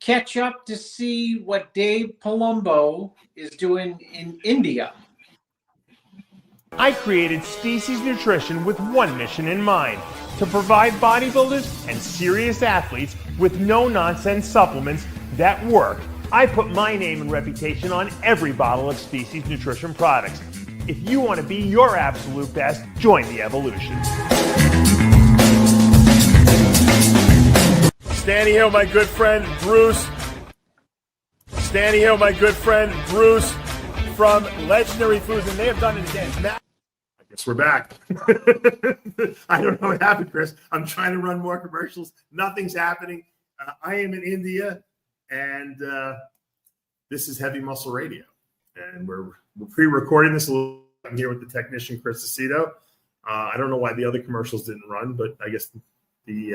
catch up to see what Dave Palumbo is doing in India. I created Species Nutrition with one mission in mind: to provide bodybuilders and serious athletes with no-nonsense supplements that work. I put my name and reputation on every bottle of Species Nutrition products. If you want to be your absolute best, join the evolution. Standing here with my good friend Bruce. Standing here with my good friend Bruce from Legendary Foods, and they have done it again. I guess we're back. I don't know what happened, Chris. I'm trying to run more commercials. Nothing's happening. I am in India, and this is Heavy Muscle Radio. And we're pre-recording this a little. I'm here with the technician, Chris Aceto. I don't know why the other commercials didn't run, but I guess the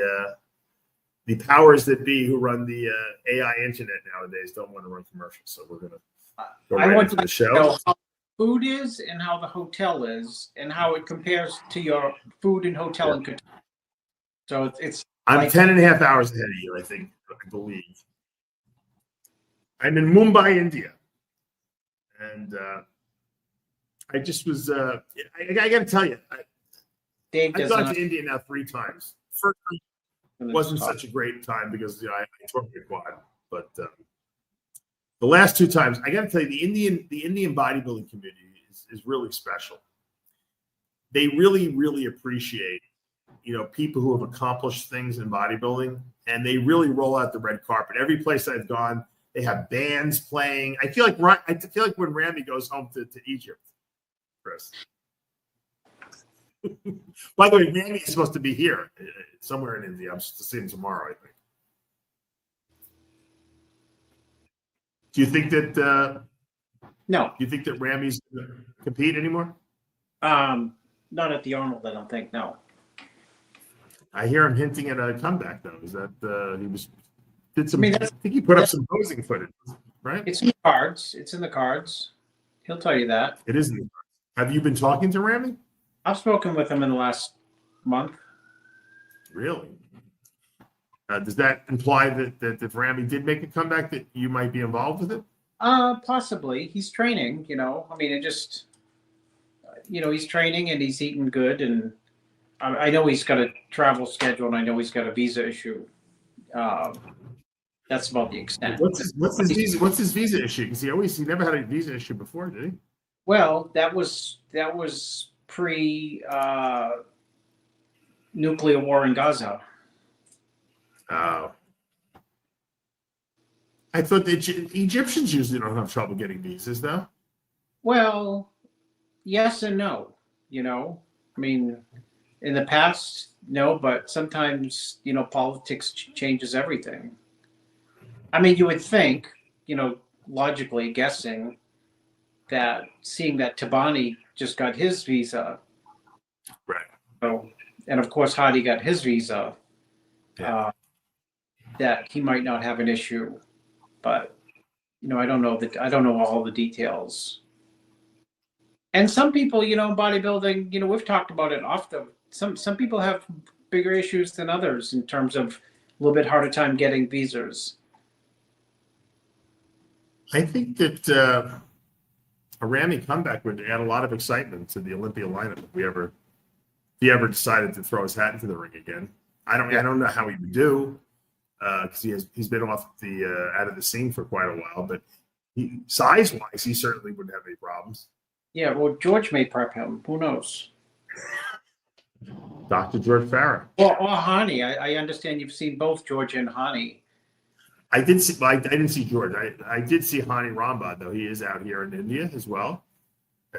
powers that be who run the AI internet nowadays don't want to run commercials. So we're going to go right into the show. Know how food is and how the hotel is and how it compares to your food and hotel in Qatar. So it's I'm like 10 and a half hours ahead of you, I think, I believe. I'm in Mumbai, India. And I just was, I got to tell you, I've gone to India now 3 times. First time wasn't such a great time because I tore my quad. But the last 2 times, I got to tell you, the Indian bodybuilding community is really special. They really, really appreciate, people who have accomplished things in bodybuilding, and they really roll out the red carpet. Every place I've gone, they have bands playing. I feel like when Ramy goes home to Egypt, Chris. By the way, Ramy is supposed to be here somewhere in India. I'm supposed to see him tomorrow, I think. Do you think that? No. Do you think that Ramy's going to compete anymore? Not at the Arnold, I don't think. No. I hear him hinting at a comeback, though. Is that did some? I think he put up some posing footage, right? It's in the cards. It's in the cards. He'll tell you that. It is in the cards. Have you been talking to Ramy? I've spoken with him in the last month. Really? Does that imply that if Ramy did make a comeback, that you might be involved with it? Possibly. He's training. I mean, it just, he's training and he's eating good, and I know he's got a travel schedule, and I know he's got a visa issue. That's about the extent. What's his visa issue? Because he never had a visa issue before, did he? Well, that was pre nuclear war in Gaza. Oh. I thought the Egyptians usually don't have trouble getting visas, though. Well, yes and no. I mean, in the past, no, but sometimes, politics changes everything. I mean, you would think, logically guessing that seeing that Tabani just got his visa. Right. So, and of course, Hadi got his visa. Yeah. That he might not have an issue, but I don't know I don't know all the details. And some people, in bodybuilding, we've talked about it often. Some people have bigger issues than others in terms of a little bit harder time getting visas. I think that a Ramy comeback would add a lot of excitement to the Olympia lineup if he ever decided to throw his hat into the ring again. I don't know how he would do because he's been off out of the scene for quite a while, but size-wise, he certainly wouldn't have any problems. Yeah, well, George may prep him. Who knows? Dr. George Farah. Or Hani. I understand you've seen both George and Hani. I didn't see George. I did see Hani Rambad, though. He is out here in India as well.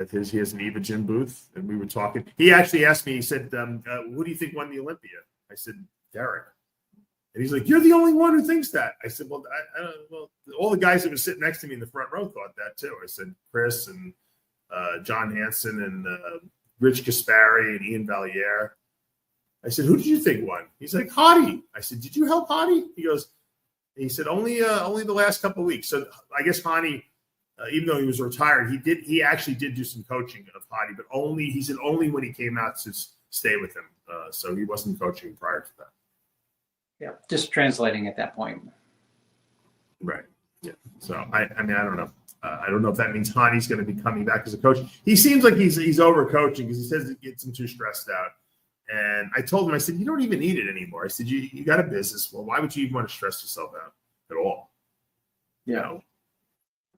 He has an EVA gym booth, and we were talking. He actually asked me, he said, who do you think won the Olympia? I said, Derek. And he's like, you're the only one who thinks that. I said, well, all the guys that were sitting next to me in the front row thought that, too. I said, Chris and John Hansen and Rich Gaspari and Ian Valier. I said, who did you think won? He's like, Hadi. I said, did you help Hadi? He said, only the last couple of weeks. So I guess Hani, even though he was retired, he actually did do some coaching of Hadi, but only when he came out to stay with him. So he wasn't coaching prior to that. Yeah, just translating at that point. Right. Yeah. So I mean, I don't know. I don't know if that means Hani's going to be coming back as a coach. He seems like he's over coaching because he says it gets him too stressed out. And I told him, I said, you don't even need it anymore. I said, you got a business. Well, why would you even want to stress yourself out at all? Yeah. You know?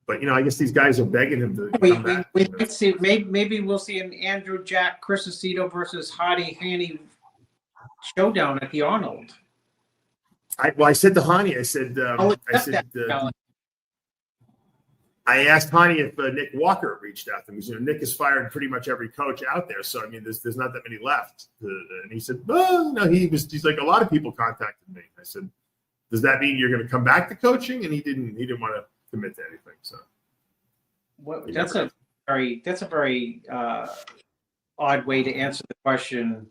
But, I guess these guys are begging him to come back. We might see, maybe we'll see an Andrew Jack, Chris Aceto versus Hani showdown at the Arnold. I said to Hani, I said, I asked Hani if Nick Walker reached out to him because Nick has fired pretty much every coach out there. So I mean, there's not that many left. And he said, "Oh no, he's like a lot of people contacted me." I said, "Does that mean you're going to come back to coaching?" And he didn't want to commit to anything. So that's a very odd way to answer the question.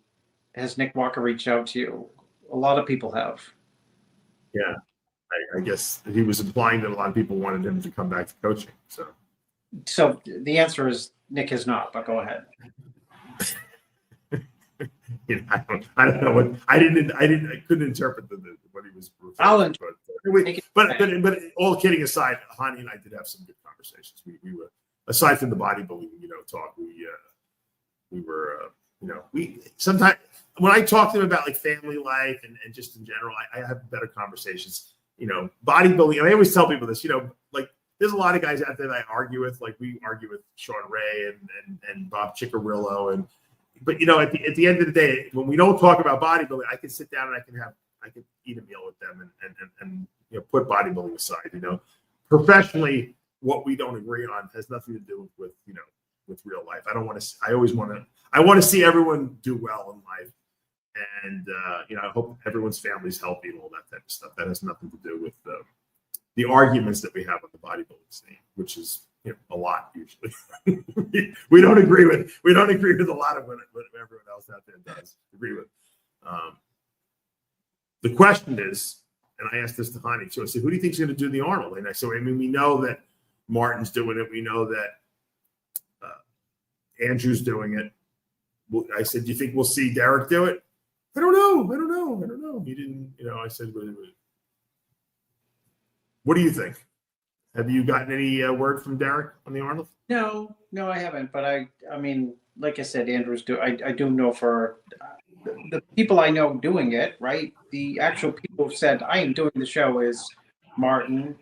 Has Nick Walker reached out to you? A lot of people have. Yeah. I guess he was implying that a lot of people wanted him to come back to coaching. So the answer is Nick has not. But go ahead. I don't know what I couldn't interpret what he was referring to. But all kidding aside, Hani and I did have some good conversations. We were, aside from the bodybuilding, talk. We sometimes when I talk to him about like family life and just in general, I have better conversations. Bodybuilding, and I always tell people this, like there's a lot of guys out there that I argue with, like we argue with Sean Ray and Bob Ciccarillo. But at the end of the day, when we don't talk about bodybuilding, I can sit down and I can eat a meal with them and put bodybuilding aside. Professionally, what we don't agree on has nothing to do with real life. I want to see everyone do well in life. And, I hope everyone's family's healthy and all that type of stuff. That has nothing to do with the arguments that we have on the bodybuilding scene, which is, a lot usually. we don't agree with a lot of what everyone else out there does agree with. The question is, and I asked this to Hani too, I said, who do you think is going to do the Arnold? And I said, we know that Martin's doing it. We know that Andrew's doing it. I said, do you think we'll see Derek do it? I don't know. He didn't, I said, what do you think? Have you gotten any word from Derek on the Arnold? No, I haven't. But I mean, like I said, Andrew's I do know for the people I know doing it, right? The actual people who said, I am doing the show is Martin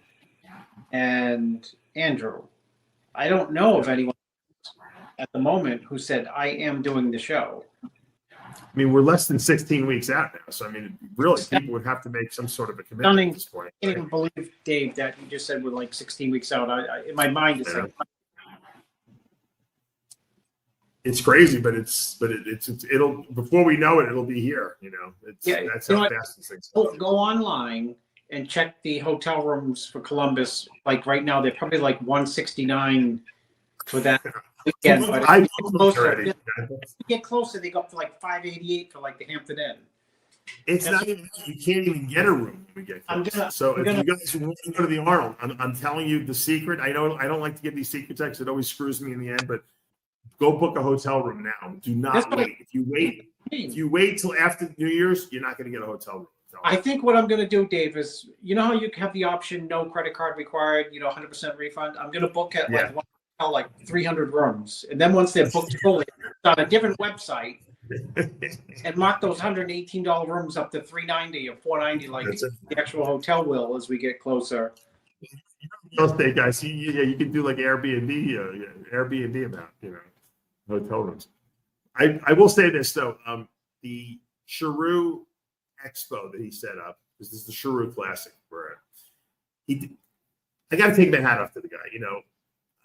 and Andrew. I don't know of anyone at the moment who said, I am doing the show. I mean, we're less than 16 weeks out now. So, I mean, really, people would have to make some sort of a commitment at this point. I can't even believe, Dave, that you just said we're like 16 weeks out. In my mind, it's like... It's crazy, but it'll before we know it, it'll be here. That's how fast these things go. Go online and check the hotel rooms for Columbus. Like right now, they're probably like $169 for that weekend. But if you get closer, they go up to like $588 for like the Hampton Inn. It's not even, you can't even get a room when we get close. So if you guys want to go to the Arnold, I'm telling you the secret. I know I don't like to give these secret texts. It always screws me in the end, but go book a hotel room now. Do not wait. If you wait till after New Year's, you're not going to get a hotel room. I think what I'm going to do, Dave, is how you have the option, no credit card required, 100% refund. I'm going to book at like 300 rooms, and then once they're booked fully, on a different website, and mark those $118 rooms up to $390 or $490, like the actual hotel will as we get closer. Real estate guys, you can do like Airbnb amount, hotel rooms. I will say this though, the Chiru Expo that he set up, because this is the Chiru Classic, where I got to take my hat off to the guy.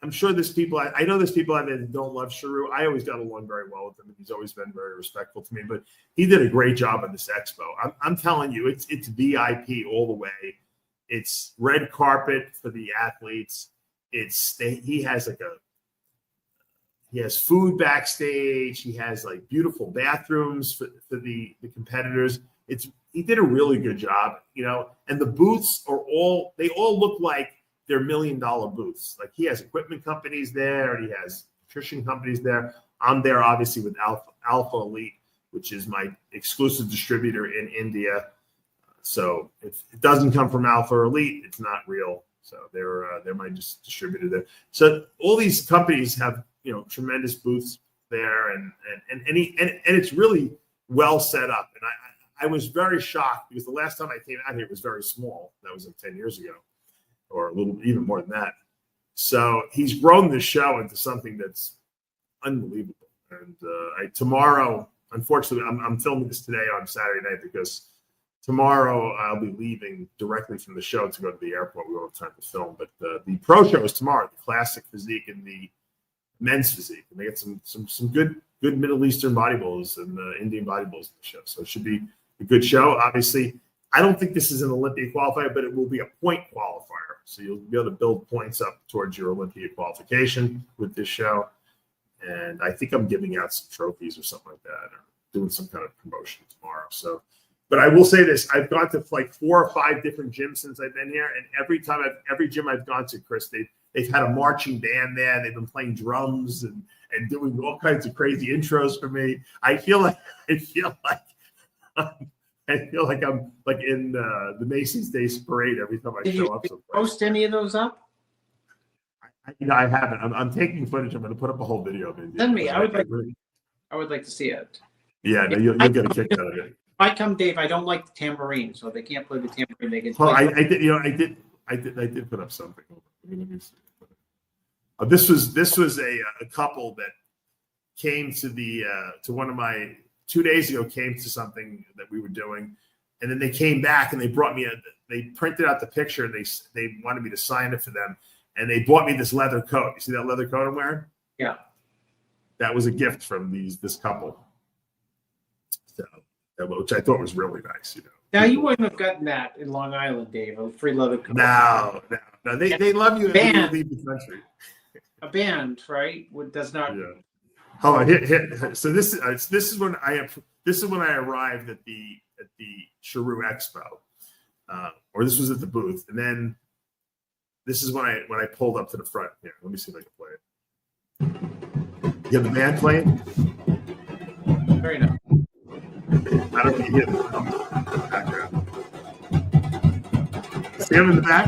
I'm sure there's people. I know there's people out there that don't love Chiru. I always got along very well with him, and he's always been very respectful to me. But he did a great job on this expo. I'm telling you, it's VIP all the way. It's red carpet for the athletes. He has food backstage. He has like beautiful bathrooms for the competitors. He did a really good job, and the booths all look like they're $1 million booths. Like he has equipment companies there, and he has nutrition companies there. I'm there obviously with Alpha Elite, which is my exclusive distributor in India. So if it doesn't come from Alpha or Elite, it's not real. So they're my just distributor there. So all these companies have tremendous booths there, and it's really well set up. And I was very shocked because the last time I came out here it was very small. That was like 10 years ago, or a little even more than that. So he's grown the show into something that's unbelievable. And tomorrow, unfortunately, I'm filming this today on Saturday night because tomorrow I'll be leaving directly from the show to go to the airport. We won't have time to film, but the pro show is tomorrow. The classic physique and the men's physique, and they get some good Middle Eastern bodybuilders and Indian bodybuilders in the show. So it should be a good show. Obviously, I don't think this is an Olympia qualifier, but it will be a point qualifier. So you'll be able to build points up towards your Olympia qualification with this show. And I think I'm giving out some trophies or something like that, or doing some kind of promotion tomorrow. So, but I will say this: I've gone to like 4 or 5 different gyms since I've been here, and every gym I've gone to, Chris, they've had a marching band there. They've been playing drums and doing all kinds of crazy intros for me. I feel like I'm like in the Macy's Day Parade every time I show up. Did you post any of those up? I haven't. I'm taking footage. I'm going to put up a whole video of it. Send me. I would like to see it. Yeah, no, you'll get a kick out of it. If I come, Dave, I don't like the tambourine, so they can't play the tambourine. They can. Well, I did put up something. Let me see. This was a couple that came to to one of my 2 days ago. Came to something that we were doing, and then they came back and they brought me they printed out the picture. And they wanted me to sign it for them. And they bought me this leather coat. You see that leather coat I'm wearing? Yeah. That was a gift from this couple. So, which I thought was really nice, Now you wouldn't have gotten that in Long Island, Dave. A free leather coat. No. They love you if you leave the country. A band, right? Does not. Yeah. Hold on. Hit. So this is when I arrived at the Cheru Expo, or this was at the booth, and then. This is when I pulled up to the front. Here, let me see if I can play it. You have the band playing? Very nice. I don't know if you hear the background. See them in the back?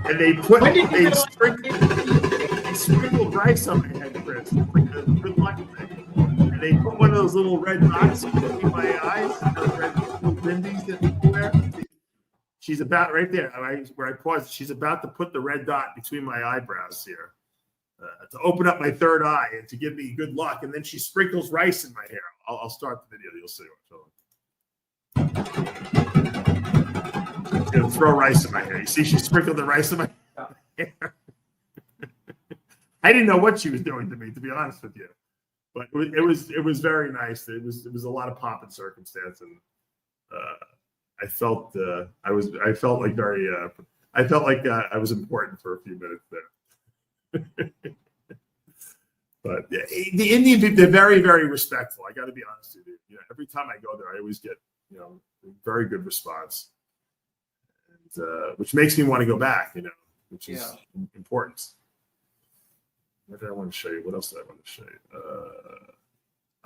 And they sprinkled rice on my head, Chris. It's like a good luck thing. And they put one of those little red dots between my eyes, those red little bimbies that people wear. She's about right there where I paused. She's about to put the red dot between my eyebrows here to open up my third eye and to give me good luck. And then she sprinkles rice in my hair. I'll start the video. You'll see. She's going to throw rice in my hair. You see, she sprinkled the rice in my hair. I didn't know what she was doing to me, to be honest with you. But it was very nice. It was a lot of pomp and circumstance, and I felt I felt like I was important for a few minutes there. But yeah, the Indian people, they're very, very respectful. I got to be honest with you. Every time I go there, I always get very good response, and which makes me want to go back. Which is important. What did I want to show you? What else did I want to show you?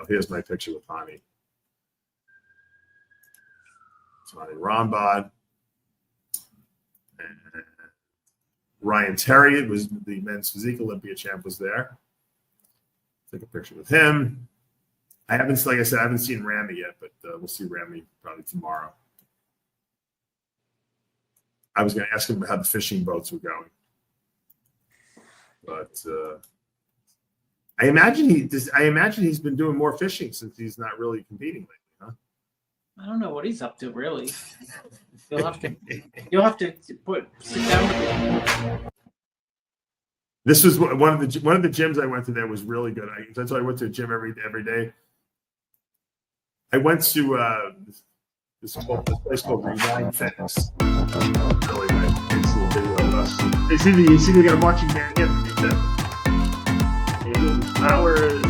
Here's my picture with Hani. Hani Rambod. And Ryan Terry was the men's physique Olympia champ, was there. Take a picture with him. Like I said, I haven't seen Ramy yet, but we'll see Ramy probably tomorrow. I was going to ask him how the fishing boats were going, but I imagine he's been doing more fishing since he's not really competing lately, huh? I don't know what he's up to, really. You'll have to sit down. This was one of the gyms I went to. That was really good. That's why I went to a gym every day. I went to this place called Rewind Fitness. Really nice. It's a little video of us. You see they got a marching band here. They do flowers.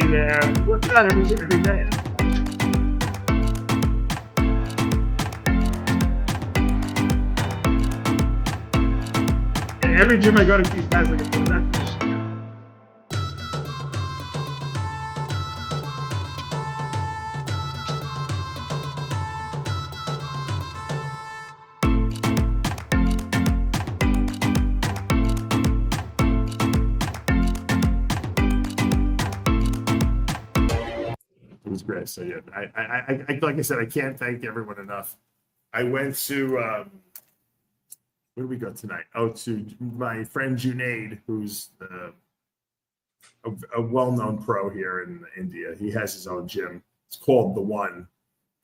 There. What's that? Every day. every gym I go to has like a full It was great. So yeah, I like I said, I can't thank everyone enough. I went to where do we go tonight? Oh, to my friend Junaid, who's a well-known pro here in India. He has his own gym. It's called The One,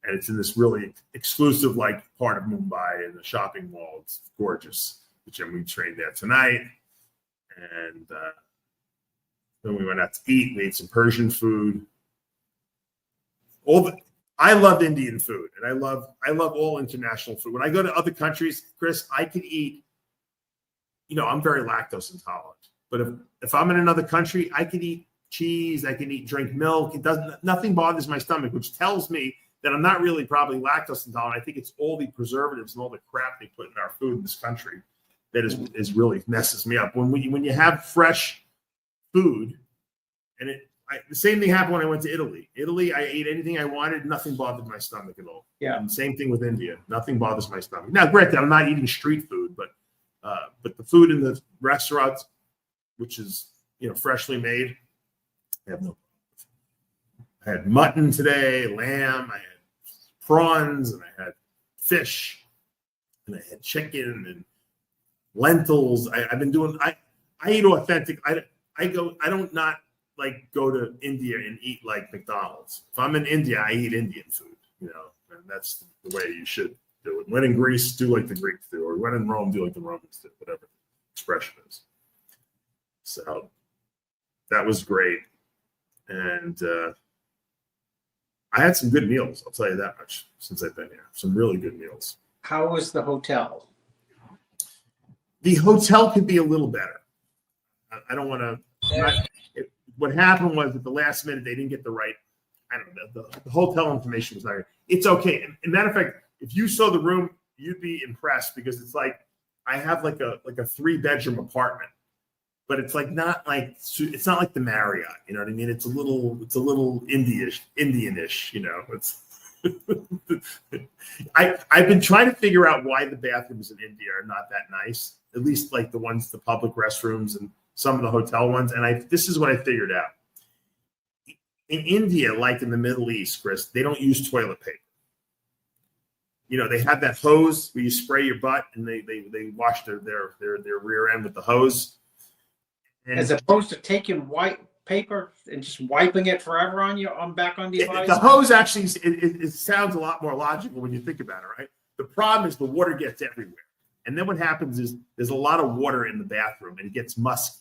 and it's in this really exclusive like part of Mumbai in the shopping mall. It's gorgeous. The gym, we trained there tonight, and then we went out to eat. We ate some Persian food. I love Indian food, and I love all international food. When I go to other countries, Chris, I could eat. I'm very lactose intolerant, but if I'm in another country, I could eat cheese. I can drink milk. Nothing bothers my stomach, which tells me that I'm not really probably lactose intolerant. I think it's all the preservatives and all the crap they put in our food in this country that is really messes me up. When you have fresh food, and the same thing happened when I went to Italy. Italy, I ate anything I wanted. Nothing bothered my stomach at all. Yeah. And same thing with India. Nothing bothers my stomach. Now, granted, I'm not eating street food, but the food in the restaurants, which is freshly made, I have no. I had mutton today, lamb. I had prawns, and I had fish, and I had chicken and lentils. I've been doing. I eat authentic. I don't go to India and eat like McDonald's. If I'm in India, I eat Indian food, and that's the way you should do it. When in Greece, do like the Greeks do, or when in Rome, do like the Romans do, whatever the expression is. So that was great. And I had some good meals, I'll tell you that much, since I've been here. Some really good meals. How was the hotel? The hotel could be a little better. I don't want to. What happened was at the last minute they didn't get the right. I don't know. The hotel information was not right. It's okay. And matter of fact, if you saw the room, you'd be impressed because it's like I have like a 3-bedroom apartment, but it's like it's not like the Marriott. You know what I mean? It's a little Indianish. It's. I've been trying to figure out why the bathrooms in India are not that nice. At least like the public restrooms and some of the hotel ones. And this is what I figured out. In India, like in the Middle East, Chris, they don't use toilet paper. They have that hose where you spray your butt and they wash their rear end with the hose. And as opposed to taking white paper and just wiping it forever back on the device. The hose actually, it sounds a lot more logical when you think about it, right? The problem is the water gets everywhere. And then what happens is there's a lot of water in the bathroom and it gets musky.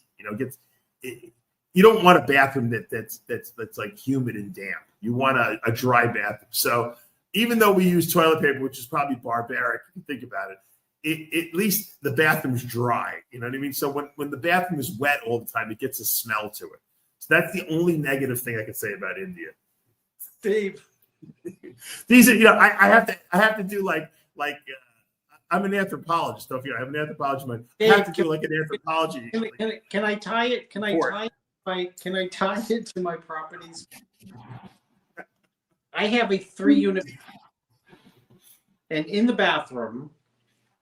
You don't want a bathroom that's like humid and damp. You want a dry bathroom. So even though we use toilet paper, which is probably barbaric, if you think about it, at least the bathroom's dry. You know what I mean? So when the bathroom is wet all the time, it gets a smell to it. So that's the only negative thing I can say about India. Steve, these are I have to do like I'm an anthropologist. Don't I have an anthropology mind. I have to do like an anthropology. Can I tie it? Can I tie it to my properties? I have a 3-unit, and in the bathroom,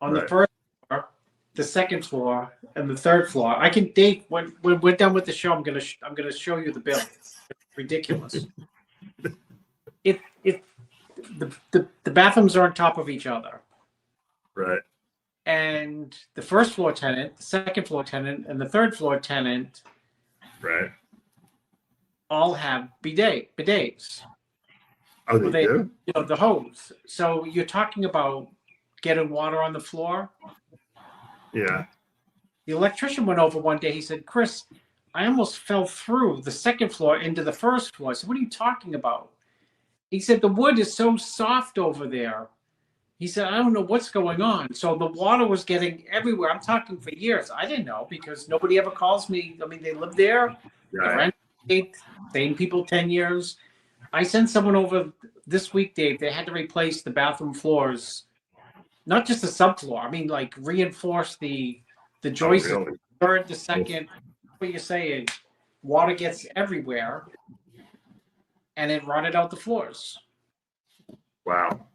on the first floor, the second floor, and the third floor. I can date when we're done with the show. I'm gonna show you the bill. It's ridiculous. The bathrooms are on top of each other. Right. And the first floor tenant, the second floor tenant, and the third floor tenant, right, all have bidets. Oh, they do? The hose. So you're talking about getting water on the floor? Yeah. The electrician went over one day. He said, Chris, I almost fell through the second floor into the first floor. I said, what are you talking about? He said, the wood is so soft over there. He said, I don't know what's going on. So the water was getting everywhere. I'm talking for years. I didn't know because nobody ever calls me. I mean, they live there. Right. Same people 10 years. I sent someone over this week, Dave. They had to replace the bathroom floors, not just the subfloor. I mean, like reinforce the The joists, really? the third, the second, what you're saying, water gets everywhere and it rotted out the floors. Wow.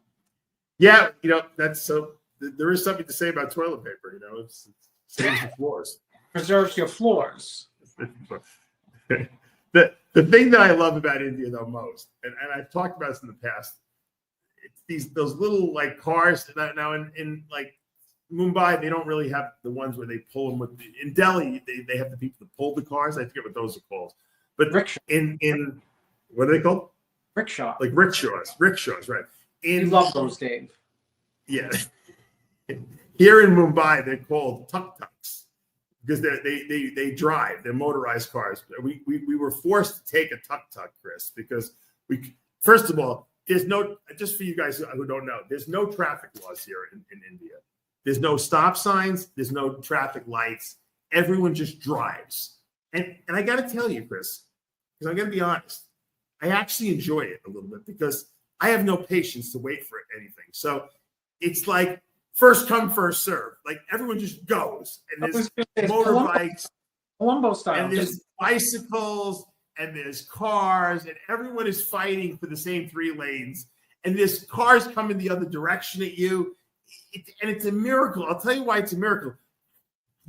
Yeah, that's so. There is something to say about toilet paper. It saves the floors. Preserves your floors. The thing that I love about India though most, and I've talked about this in the past, it's those little like cars. Now in like Mumbai, they don't really have the ones where they pull them with. In Delhi, they have the people that pull the cars. I forget what those are called. But Rickshaw. in what are they called? Rickshaw. Like rickshaws, right? You love those, Dave. Yeah. Here in Mumbai, they're called tuk-tuks because they drive. They're motorized cars. We were forced to take a tuk-tuk, Chris, because first of all, there's no, just for you guys who don't know, there's no traffic laws here in India. There's no stop signs. There's no traffic lights. Everyone just drives. And I got to tell you, Chris, because I'm going to be honest, I actually enjoy it a little bit because I have no patience to wait for anything. So it's like first come, first serve. Like everyone just goes. And there's motorbikes. Palumbo style. And there's bicycles and there's cars and everyone is fighting for the same 3 lanes. And there's cars coming the other direction at you. And it's a miracle. I'll tell you why it's a miracle.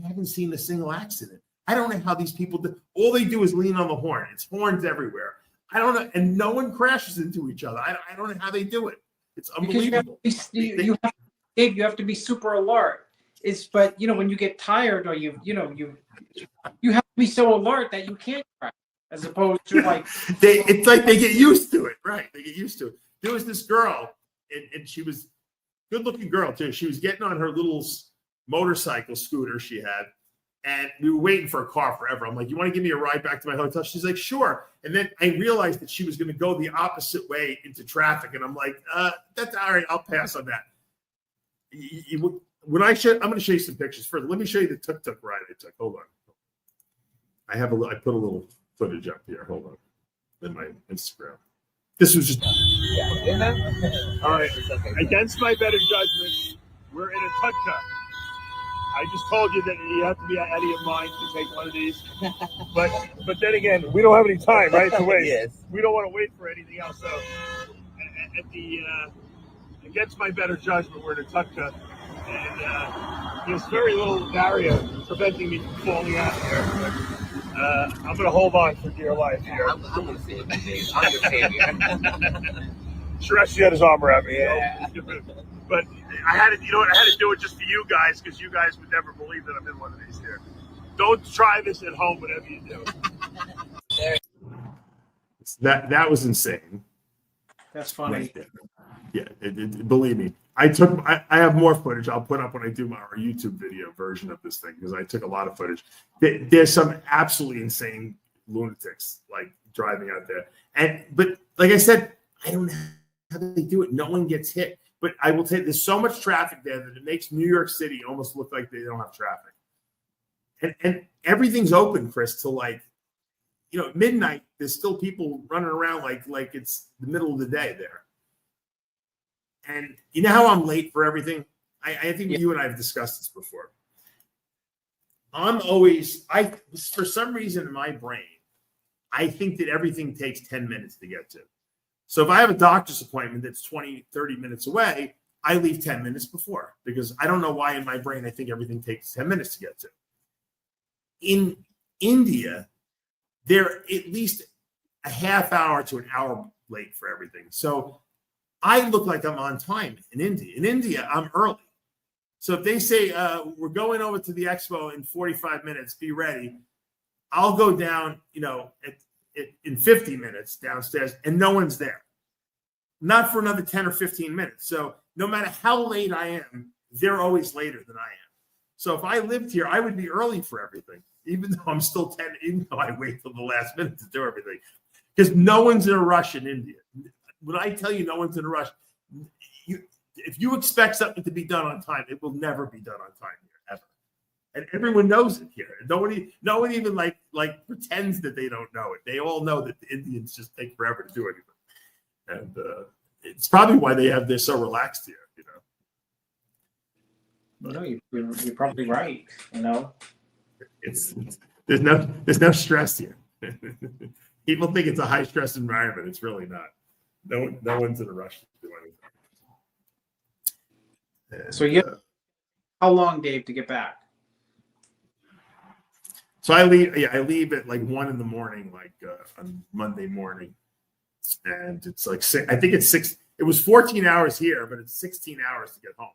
I haven't seen a single accident. I don't know how these people do. All they do is lean on the horn. It's horns everywhere. I don't know. And no one crashes into each other. I don't know how they do it. It's unbelievable. You have to be super alert. But when you get tired or you have to be so alert that you can't crash, as opposed to like it's like they get used to it, right? They get used to it. There was this girl, and she was a good-looking girl too. She was getting on her little motorcycle scooter she had, and we were waiting for a car forever. I'm like, "You want to give me a ride back to my hotel?" She's like, "Sure." And then I realized that she was going to go the opposite way into traffic, and I'm like, "That's all right. I'll pass on that." I'm going to show you some pictures first. Let me show you the tuk-tuk ride I took. Hold on. I put a little footage up here. Hold on. In my Instagram. This was just. All right. Against my better judgment, we're in a tuk-tuk. I just told you that you have to be out of your mind to take one of these. But then again, we don't have any time, right? To wait. Yes. We don't want to wait for anything else. So against my better judgment, we're in a tuk-tuk. And there's very little barrier preventing me from falling out here. But, I'm going to hold on for dear life here. I'm going to save you. I'm your savior. Suresh had his arm around me. Yeah. But I had to, I had to do it just for you guys because you guys would never believe that I'm in one of these here. Don't try this at home, whatever you do. That was insane. That's funny. Right there. Yeah, believe me. I have more footage I'll put up when I do our YouTube video version of this thing because I took a lot of footage. There's some absolutely insane lunatics like driving out there. But like I said, I don't know how they do it. No one gets hit. But I will tell you, there's so much traffic there that it makes New York City almost look like they don't have traffic. And everything's open, Chris, till like, midnight. There's still people running around like it's the middle of the day there. And you know how I'm late for everything? I think you and I have discussed this before. For some reason in my brain, I think that everything takes 10 minutes to get to. So if I have a doctor's appointment that's 20, 30 minutes away, I leave 10 minutes before because I don't know why in my brain I think everything takes 10 minutes to get to. In India, they're at least a half hour to an hour late for everything. So I look like I'm on time in India. In India, I'm early. So if they say, we're going over to the expo in 45 minutes, be ready, I'll go down, in 50 minutes downstairs and no one's there. Not for another 10 or 15 minutes. So no matter how late I am, they're always later than I am. So if I lived here, I would be early for everything, even though I'm still 10, even though I wait till the last minute to do everything. Because no one's in a rush in India. When I tell you no one's in a rush, if you expect something to be done on time, it will never be done on time here, ever. And everyone knows it here. No one even like pretends that they don't know it. They all know that the Indians just take forever to do anything. And it's probably why they're so relaxed here, No, you're probably right. You know. It's there's no stress here. People think it's a high stress environment. It's really not. No one's in a rush to do anything. And, So how long, Dave, to get back? so I leave. Yeah, I leave at like 1 a.m, like on Monday morning, and it's like I think it's 6. It was 14 hours here, but it's 16 hours to get home.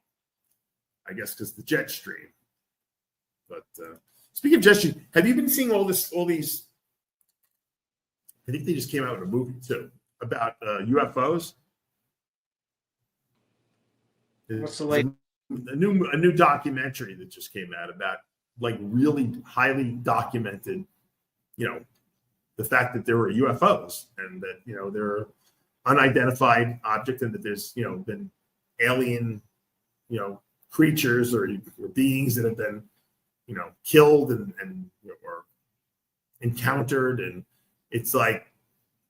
I guess because the jet stream. But speaking of jet stream, have you been seeing all these? I think they just came out with a movie too about UFOs. What's the latest? A new documentary that just came out about like really highly documented, the fact that there were UFOs and that they're unidentified object and that there's been alien creatures or beings that have been killed and or encountered, and it's like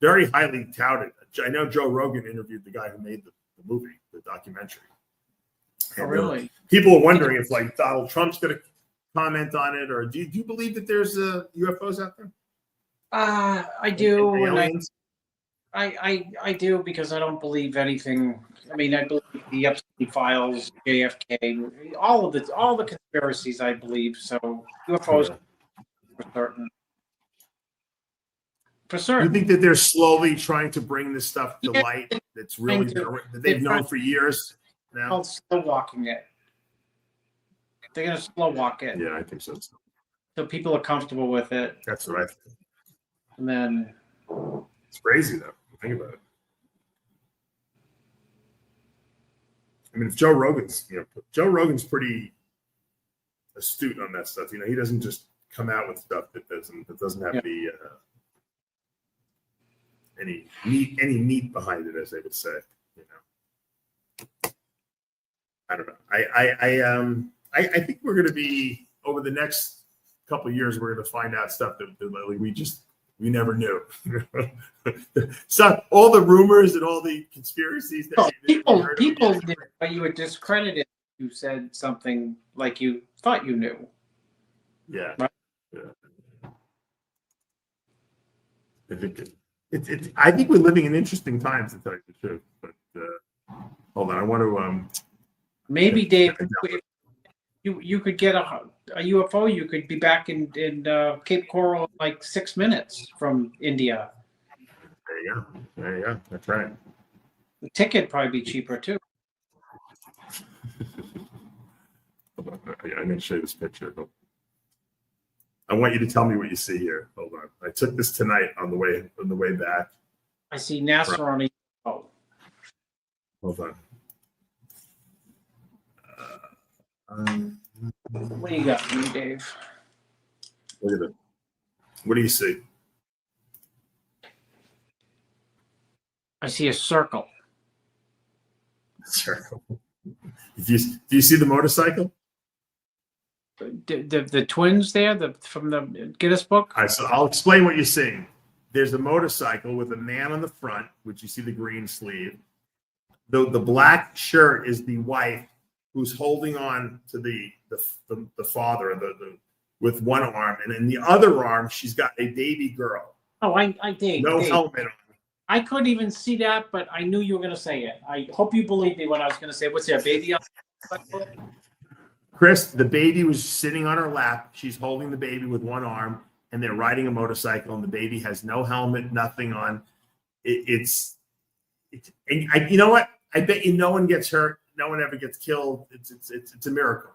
very highly touted. I know Joe Rogan interviewed the guy who made the movie, the documentary. Oh, really? People are wondering if like Donald Trump's going to comment on it, or do you believe that there's UFOs out there? I do, and aliens? I do, because I don't believe anything. I mean, I believe the Epstein files, JFK, all the conspiracies. I believe so. UFOs, for certain. For You certain. think that they're slowly trying to bring this stuff to light? That's really that they've known for years now. Called slow walking it. They're gonna slow walk it. Yeah, I think so. So people are comfortable with it, That's what I think. and then It's crazy though. Think about it. I mean, if Joe Rogan's pretty astute on that stuff. He doesn't just come out with stuff that doesn't have any meat behind it, as they would say. I don't know. I think we're going to be, over the next couple of years, we're going to find out stuff that we never knew. So all the rumors and all the conspiracies that people did, but you were discredited. You said something like you thought you knew. Yeah. Right? Yeah. I think we're living in interesting times, to tell you the truth. But hold on, I want to. Maybe, Dave, if you could get a UFO, you could be back in Cape Coral in like 6 minutes from India. There you go. That's right. The ticket probably be cheaper too. Hold on. I'm going to show you this picture. I want you to tell me what you see here. Hold on. I took this tonight on the way back. I see NASA on a UFO. Hold on. What do you got for me, Dave? Look at it. What do you see? I see a circle. Circle. Do you see the motorcycle? The twins there, from the Guinness Book. All right, so I'll explain what you're seeing. There's a motorcycle with a man on the front, which you see the green sleeve. The black shirt is the wife, who's holding on to the father, with one arm, and in the other arm she's got a baby girl. Oh, I did. No helmet on. I couldn't even see that, but I knew you were going to say it. I hope you believe me when I was going to say, what's there, baby? Chris, the baby was sitting on her lap. She's holding the baby with one arm, and they're riding a motorcycle, and the baby has no helmet, nothing on. And you know what? I bet you no one gets hurt. No one ever gets killed. It's a miracle.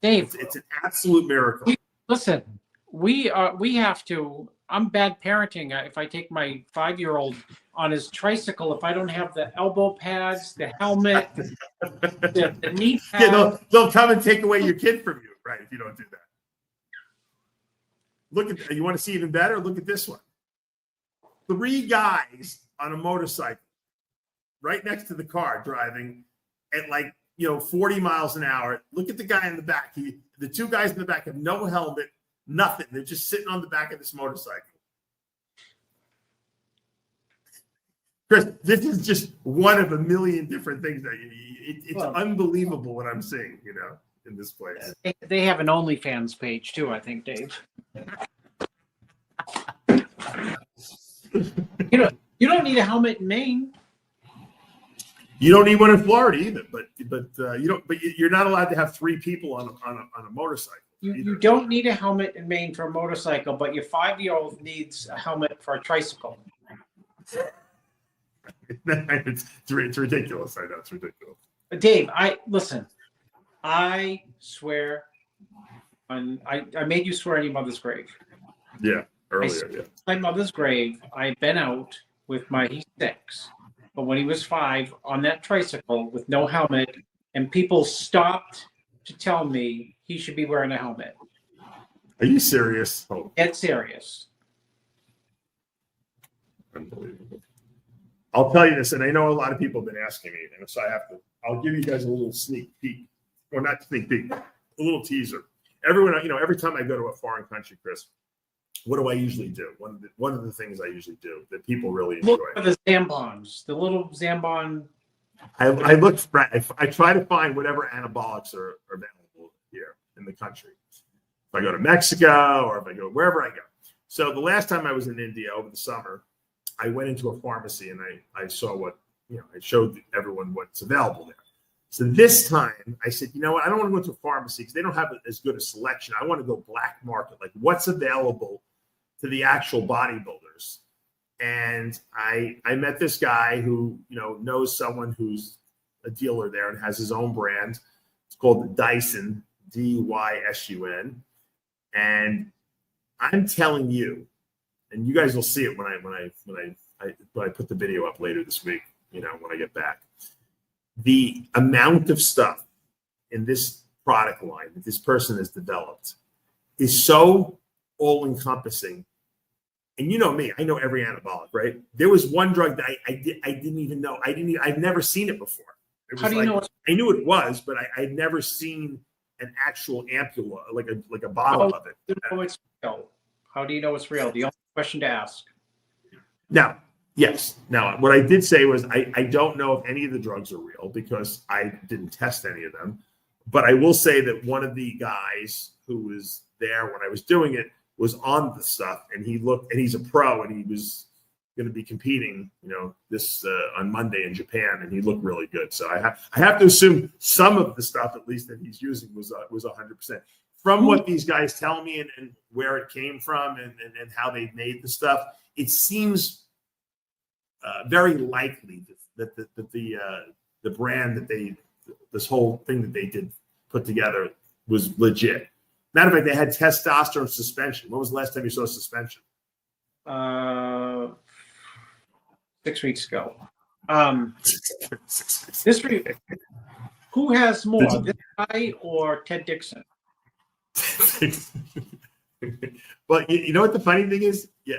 Dave, it's an absolute miracle. Listen, we have to. I'm bad parenting if I take my 5-year-old on his tricycle if I don't have the elbow pads, the helmet, the knee pads. Yeah, they'll come and take away your kid from you, right? If you don't do that. Look at, you want to see even better? Look at this one. 3 guys on a motorcycle, right next to the car, driving at 40 miles an hour. Look at the guy in the back. The 2 guys in the back have no helmet, nothing. They're just sitting on the back of this motorcycle. Chris, this is just one of a million different things that it's unbelievable what I'm seeing. in this place. They have an OnlyFans page too, I think, Dave. You don't need a helmet in Maine. You don't need one in Florida either, but you don't. But you're not allowed to have 3 people on a motorcycle. You don't need a helmet in Maine for a motorcycle, but your 5-year-old needs a helmet for a tricycle. It's ridiculous. I know it's ridiculous. Dave, I swear I made you swear on your mother's grave. Yeah, earlier. Yeah. My mother's grave, I've been out with he's 6, but when he was 5 on that tricycle with no helmet, and people stopped to tell me he should be wearing a helmet. Are you serious? Oh, Get serious. unbelievable. I'll tell you this, and I know a lot of people have been asking me, and so I'll give you guys a little sneak peek, or not sneak peek, a little teaser. Everyone, every time I go to a foreign country, Chris, what do I usually do? One of the things I usually do that people really enjoy. Look for the Zambons, the little Zambon. I look. I try to find whatever anabolics are available here in the country. If I go to Mexico or if I go wherever I go. So the last time I was in India over the summer, I went into a pharmacy and I saw what I showed everyone what's available there. So this time I said, you know what? I don't want to go to a pharmacy because they don't have as good a selection. I want to go black market, like what's available to the actual bodybuilders. And I met this guy who, knows someone who's a dealer there and has his own brand. It's called the Dyson, Dysun. And I'm telling you, and you guys will see it when I put the video up later this week, when I get back. The amount of stuff in this product line that this person has developed is so all-encompassing. And you know me, I know every anabolic, right? There was one drug that I didn't even know. I've never seen it before. It was How do you know? I knew it was, but I'd never seen an actual ampoule, like a bottle of it. You know it's real? How do you know it's real? The only question to ask. Now, yes. Now, what I did say was I don't know if any of the drugs are real because I didn't test any of them. But I will say that one of the guys who was there when I was doing it was on the stuff, and he looked, and he's a pro, and he was going to be competing, this on Monday in Japan, and he looked really good. So I have to assume some of the stuff, at least that he's using, was 100%. From what these guys tell me and where it came from and how they made the stuff, it seems very likely that the brand that this whole thing that they did put together was legit. Matter of fact, they had testosterone suspension. When was the last time you saw suspension? 6 weeks ago. Who has more, this guy or Ted Dixon? But you know what the funny thing is? Yeah,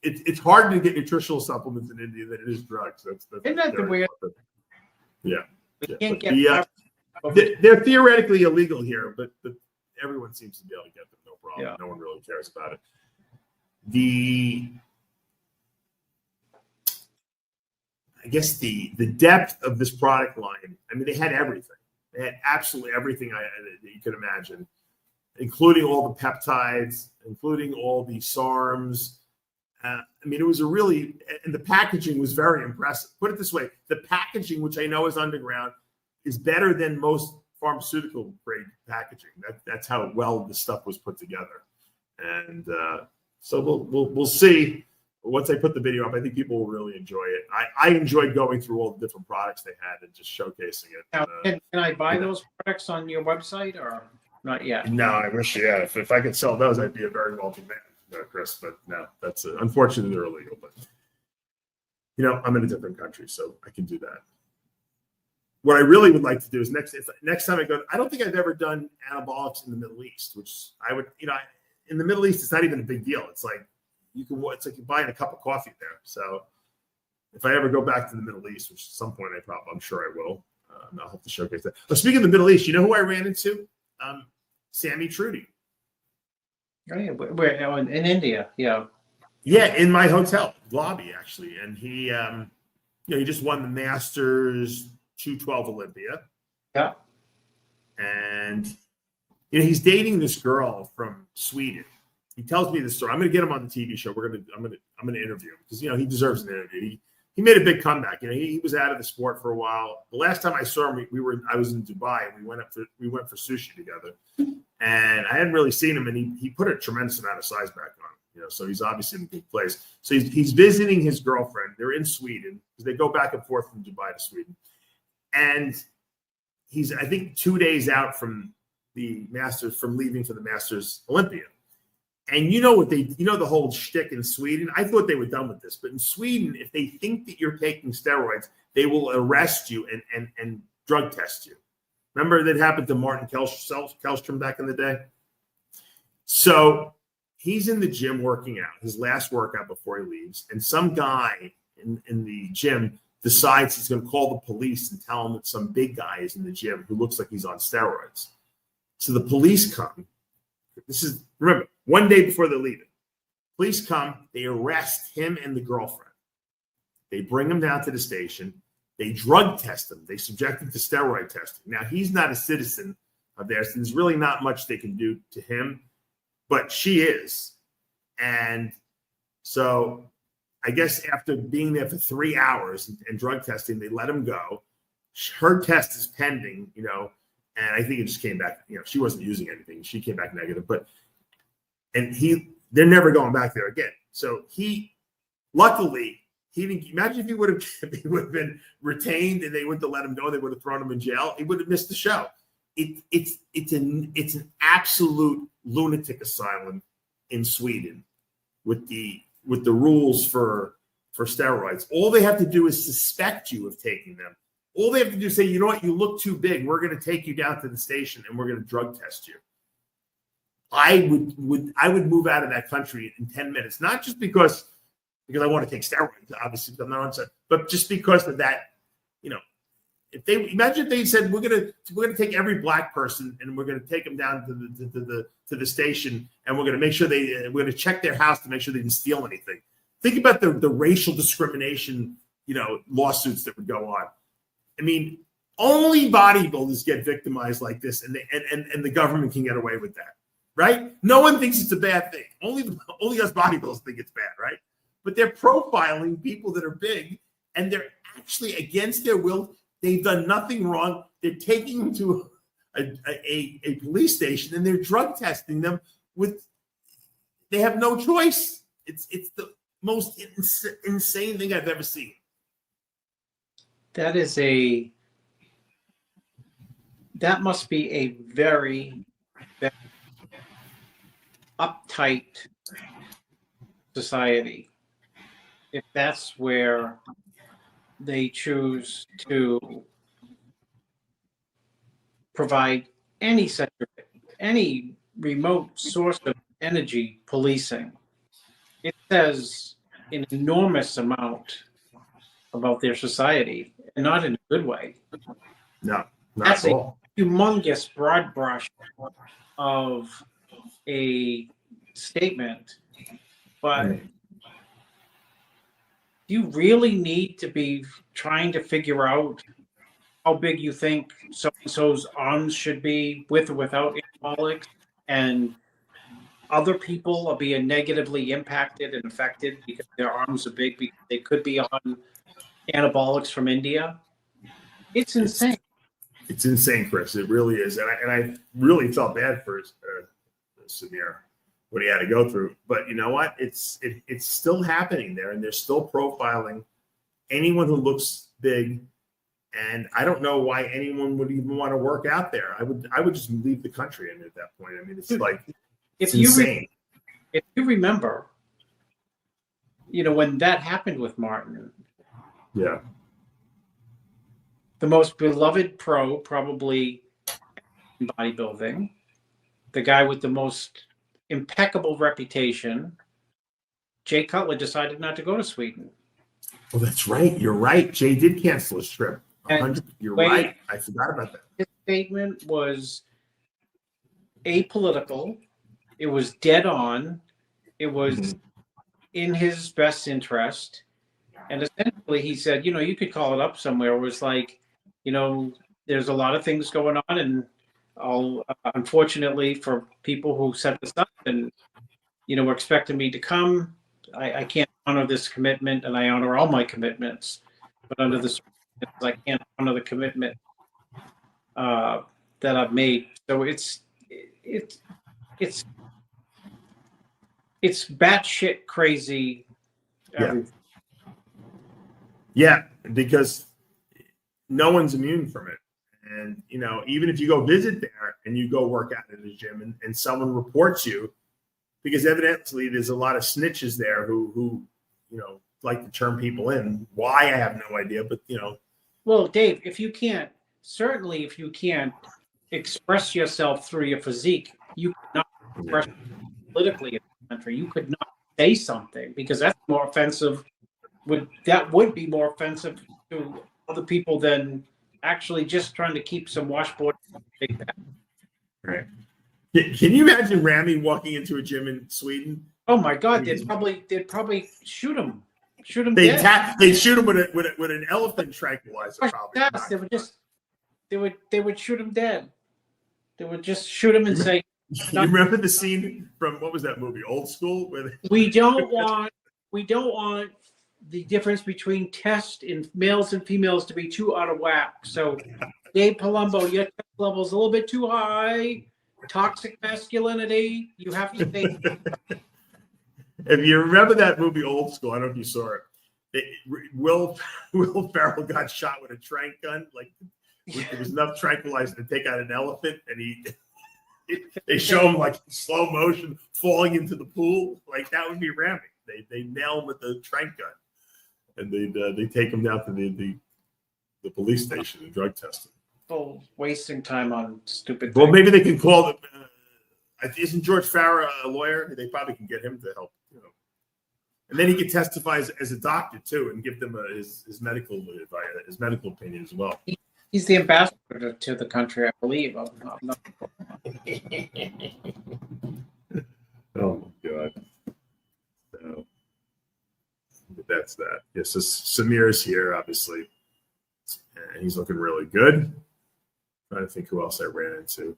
it's hard to get nutritional supplements in India than it is drugs. Isn't that the weird? Yeah. We can't get. They're theoretically illegal here, but everyone seems to be able to get them, no problem. Yeah. No one really cares about it. I guess the depth of this product line, I mean, they had everything. They had absolutely everything that you could imagine, including all the peptides, including all the SARMs. I mean, it was and the packaging was very impressive. Put it this way, the packaging, which I know is underground, is better than most pharmaceutical grade packaging. That's how well the stuff was put together. And so we'll see. Once I put the video up, I think people will really enjoy it. I enjoyed going through all the different products they had and just showcasing it. Now, can I buy those products on your website or not yet? No, I wish, yeah. If I could sell those, I'd be a very wealthy man, Chris. But no, that's unfortunately they're illegal. But I'm in a different country, so I can do that. What I really would like to do is next time I go, I don't think I've ever done anabolics in the Middle East, which I would, in the Middle East, it's not even a big deal. It's like it's like you're buying a cup of coffee there. So if I ever go back to the Middle East, which at some point I'm sure I will, I'll have to showcase that. But speaking of the Middle East, you know who I ran into? Sammy Trudy. Oh, yeah, we're in India, yeah. Yeah, in my hotel lobby, actually. And he, he just won the Masters 212 Olympia. Yeah. and he's dating this girl from Sweden. He tells me this story. I'm going to get him on the TV show. I'm going to interview him because he deserves an interview. He made a big comeback. He was out of the sport for a while. The last time I saw him, I was in Dubai, and we went for sushi together, and I hadn't really seen him, and he put a tremendous amount of size back on. So he's obviously in a good place. So he's visiting his girlfriend. They're in Sweden because they go back and forth from Dubai to Sweden, and he's, I think, 2 days out from the Masters, from leaving for the Masters Olympia. And the whole shtick in Sweden. I thought they were done with this, but in Sweden, if they think that you're taking steroids, they will arrest you and drug test you. Remember that happened to Martin Kellstrom back in the day? So he's in the gym working out, his last workout before he leaves, and some guy in the gym decides he's going to call the police and tell them that some big guy is in the gym who looks like he's on steroids. So the police come. Remember, one day before they're leaving. Police come, they arrest him and the girlfriend. They bring him down to the station. They drug test him. They subject him to steroid testing. Now, he's not a citizen of theirs, and there's really not much they can do to him, but she is. And so I guess after being there for 3 hours and drug testing, they let him go. Her test is pending, and I think it just came back, she wasn't using anything. She came back negative, they're never going back there again. So luckily, he didn't. Imagine if he would have been retained and they wouldn't have let him go. They would have thrown him in jail. He would have missed the show. It's an absolute lunatic asylum in Sweden with the rules for steroids. All they have to do is suspect you of taking them. All they have to do is say, you know what, you look too big. We're going to take you down to the station and we're going to drug test you. I would move out of that country in 10 minutes, not just because I want to take steroids, obviously, I'm not on set, but just because of that. If they said we're gonna take every black person and we're gonna take them down to the station and we're gonna make sure we're gonna check their house to make sure they didn't steal anything. Think about the racial discrimination, lawsuits that would go on. I mean, only bodybuilders get victimized like this, and the government can get away with that, right? No one thinks it's a bad thing. Only us bodybuilders think it's bad, right? But they're profiling people that are big, and they're actually against their will. They've done nothing wrong. They're taking them to a police station, and they're drug testing them they have no choice. It's the most insane thing I've ever seen. That must be a very, very uptight society if that's where they choose to provide any remote source of energy policing. It says an enormous amount about their society, and not in a good way. No, not That's at all. A humongous broad brush of a statement, but do you really need to be trying to figure out how big you think so-and-so's arms should be with or without anabolics, and other people are being negatively impacted and affected because their arms are big because they could be on anabolics from India? It's insane. It's insane, Chris. It really is. And I really felt bad for Samir, what he had to go through. But you know what? It's still happening there, and they're still profiling anyone who looks big. And I don't know why anyone would even want to work out there. I would just leave the country at that point. I mean, it's like it's insane. If you remember, when that happened with Martin. Yeah. The most beloved pro probably in bodybuilding, the guy with the most impeccable reputation, Jay Cutler decided not to go to Sweden. Well, that's right. You're right. Jay did cancel his trip. You're right. I forgot about that. His statement was apolitical. It was dead on. It was in his best interest. And essentially he said, you could call it up somewhere. It was like, there's a lot of things going on, and Unfortunately for people who set this up and, were expecting me to come, I can't honor this commitment, and I honor all my commitments, but under the circumstances, I can't honor the commitment that I've made. So it's batshit crazy. Yeah, because no one's immune from it. And, even if you go visit there and you go work out in the gym and someone reports you, because evidently there's a lot of snitches there who like to turn people in. Why, I have no idea, but, Well, Dave, if you can't express yourself through your physique, you cannot express politically in the country. You could not say something, because that's more offensive. That would be more offensive to other people than actually just trying to keep some washboard. Right. Can you imagine Ramy walking into a gym in Sweden? Oh my God! They'd probably shoot him. They shoot him with an elephant tranquilizer. Probably. Yes, they would shoot him dead. They would just shoot him and say. You remember the scene from, what was that movie, Old School? We don't want the difference between test in males and females to be too out of whack. So, Dave Palumbo, your test level is a little bit too high. Toxic masculinity. You have to stay. If you remember that movie Old School, I don't know if you saw it. Will Ferrell got shot with a trank gun. Like, there was enough tranquilizer to take out an elephant, and they show him like in slow motion falling into the pool. Like, that would be Ramy. They nail him with the trank gun, and they take him down to the police station and drug test him. Oh, wasting time on stupid things. Well, maybe they can call them. Isn't George Farah a lawyer? They probably can get him to help. And then he could testify as a doctor too, and give them his medical advice, his medical opinion as well. He's the ambassador to the country, I believe. I'm not... Oh my God! So that's that. Yes, so Samir's here, obviously, and he's looking really good. Trying to think who else I ran into.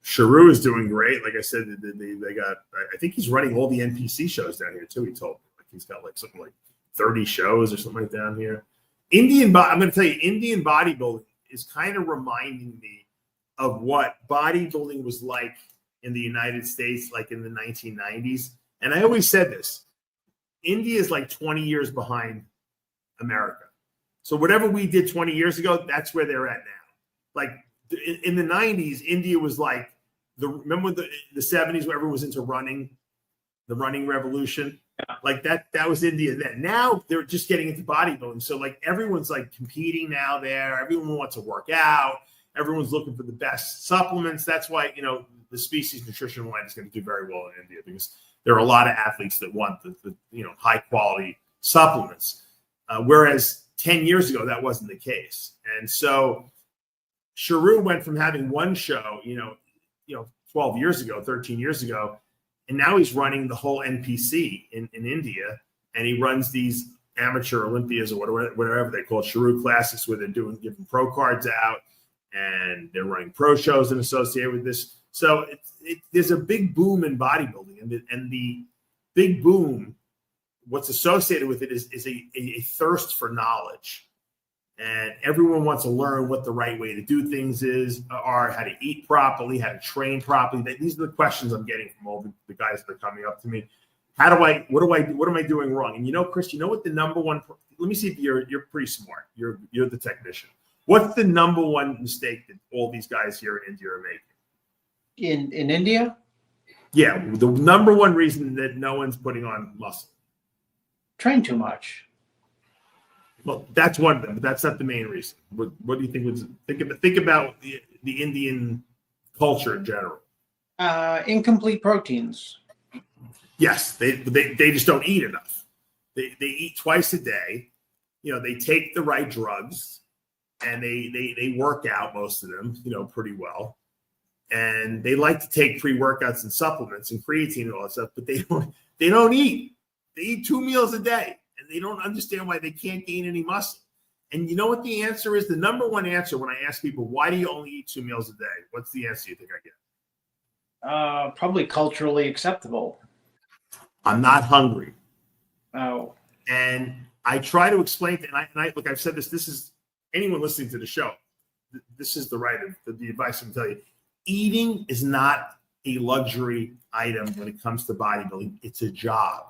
Sharu is doing great. Like I said, they got. I think he's running all the NPC shows down here too. He told me like he's got like something like 30 shows or something like down here. I'm going to tell you, Indian bodybuilding is kind of reminding me of what bodybuilding was like in the United States, like in the 1990s. And I always said this: India is like 20 years behind America. So whatever we did 20 years ago, that's where they're at now. Like in the 90s, India was like remember the 70s where everyone was into running, the running revolution. Yeah. Like that was India then. Now they're just getting into bodybuilding. So like everyone's like competing now there. Everyone wants to work out. Everyone's looking for the best supplements. That's why, the Species Nutrition line is going to do very well in India, because there are a lot of athletes that want the high quality supplements. Whereas 10 years ago, that wasn't the case. And so Sharu went from having one show, 12 years ago, 13 years ago, and now he's running the whole NPC in India, and he runs these amateur Olympias or whatever they call it, Sharu Classics, where they're giving pro cards out, and they're running pro shows and associated with this. So there's a big boom in bodybuilding, and the big boom, what's associated with it is a thirst for knowledge. And everyone wants to learn what the right way to do things are, how to eat properly, how to train properly. These are the questions I'm getting from all the guys that are coming up to me. What am I doing wrong? And Chris, what the number one, let me see if you're pretty smart. You're the technician. What's the number one mistake that all these guys here in India are making? In India? Yeah, the number one reason that no one's putting on muscle. Train too much. Well, that's one of them, but that's not the main reason. What do you think? Think about the Indian culture in general. Incomplete proteins. Yes, they just don't eat enough. They eat twice a day. They take the right drugs, and they work out, most of them, pretty well. And they like to take pre-workouts and supplements and creatine and all that stuff, but they don't eat. They eat 2 meals a day. And they don't understand why they can't gain any muscle. And you know what the answer is? The number one answer when I ask people, why do you only eat 2 meals a day? What's the answer you think I get? Probably culturally acceptable. I'm not hungry. Oh, And I try to explain, look, I've said this. This is anyone listening to the show. This is the advice I'm telling you. Eating is not a luxury item when it comes to bodybuilding. It's a job.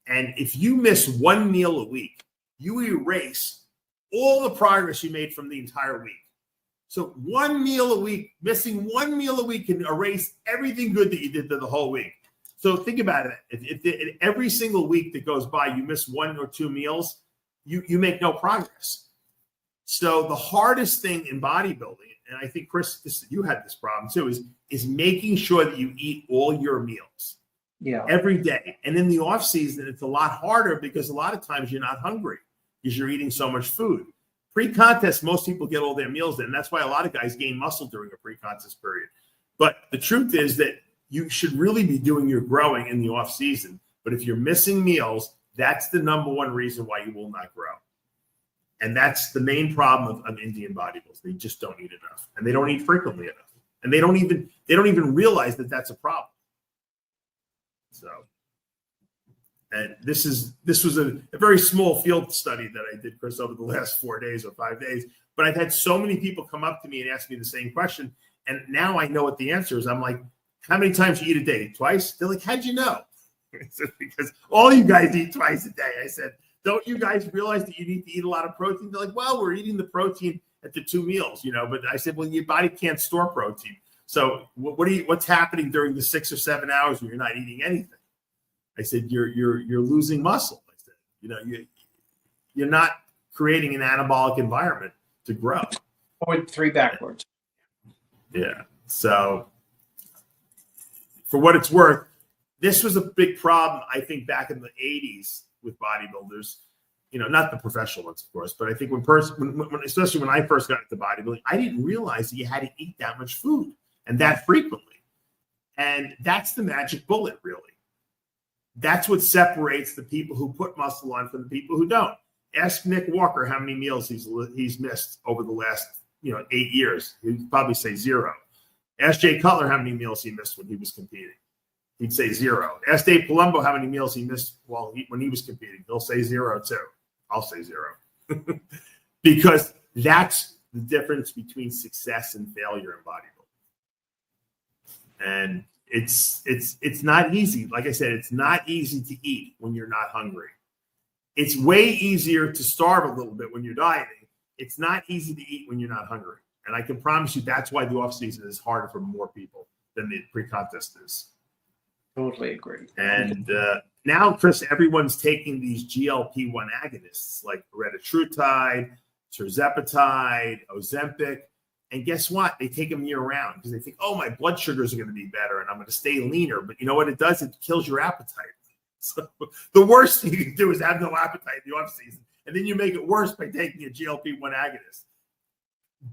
And if you miss 1 meal a week, you erase all the progress you made from the entire week. So 1 meal a week, missing 1 meal a week can erase everything good that you did the whole week. So think about it. If every single week that goes by, you miss 1 or 2 meals, you make no progress. So the hardest thing in bodybuilding, and I think, Chris, you had this problem too, is making sure that you eat all your meals every day. And in the off season, it's a lot harder because a lot of times you're not hungry because you're eating so much food. Pre-contest, most people get all their meals in. That's why a lot of guys gain muscle during a pre-contest period. But the truth is that you should really be doing your growing in the off season. But if you're missing meals, that's the number one reason why you will not grow. And that's the main problem of Indian bodybuilders. They just don't eat enough, and they don't eat frequently enough, and they don't even realize that that's a problem. So, and this was a very small field study that I did, Chris, over the last 4 days or 5 days. But I've had so many people come up to me and ask me the same question, and now I know what the answer is. I'm like, how many times do you eat a day? Twice? They're like, how'd you know? I said, because all you guys eat twice a day. I said, don't you guys realize that you need to eat a lot of protein? They're like, well, we're eating the protein at the 2 meals, But I said, well, your body can't store protein. So what's happening during the 6 or 7 hours when you're not eating anything? I said, you're losing muscle. I said, you're not creating an anabolic environment to grow. Forward 3 backwards. Yeah. So for what it's worth, this was a big problem, I think, back in the 80s with bodybuilders, not the professional ones, of course, but I think especially when I first got into bodybuilding, I didn't realize that you had to eat that much food and that frequently. And that's the magic bullet, really. That's what separates the people who put muscle on from the people who don't. Ask Nick Walker how many meals he's missed over the last 8 years. He'd probably say 0. Ask Jay Cutler how many meals he missed when he was competing. He'd say 0. Ask Dave Palumbo how many meals he missed when he was competing. He'll say 0 too. I'll say 0. Because that's the difference between success and failure in bodybuilding. And it's not easy. Like I said, it's not easy to eat when you're not hungry. It's way easier to starve a little bit when you're dieting. It's not easy to eat when you're not hungry. And I can promise you that's why the off season is harder for more people than the pre-contest is. Totally agree. And now, Chris, everyone's taking these GLP-1 agonists like retatrutide, tirzepatide, Ozempic. And guess what? They take them year round because they think, oh, my blood sugars are going to be better and I'm going to stay leaner. But you know what it does? It kills your appetite. So the worst thing you can do is have no appetite in the off season. And then you make it worse by taking a GLP-1 agonist.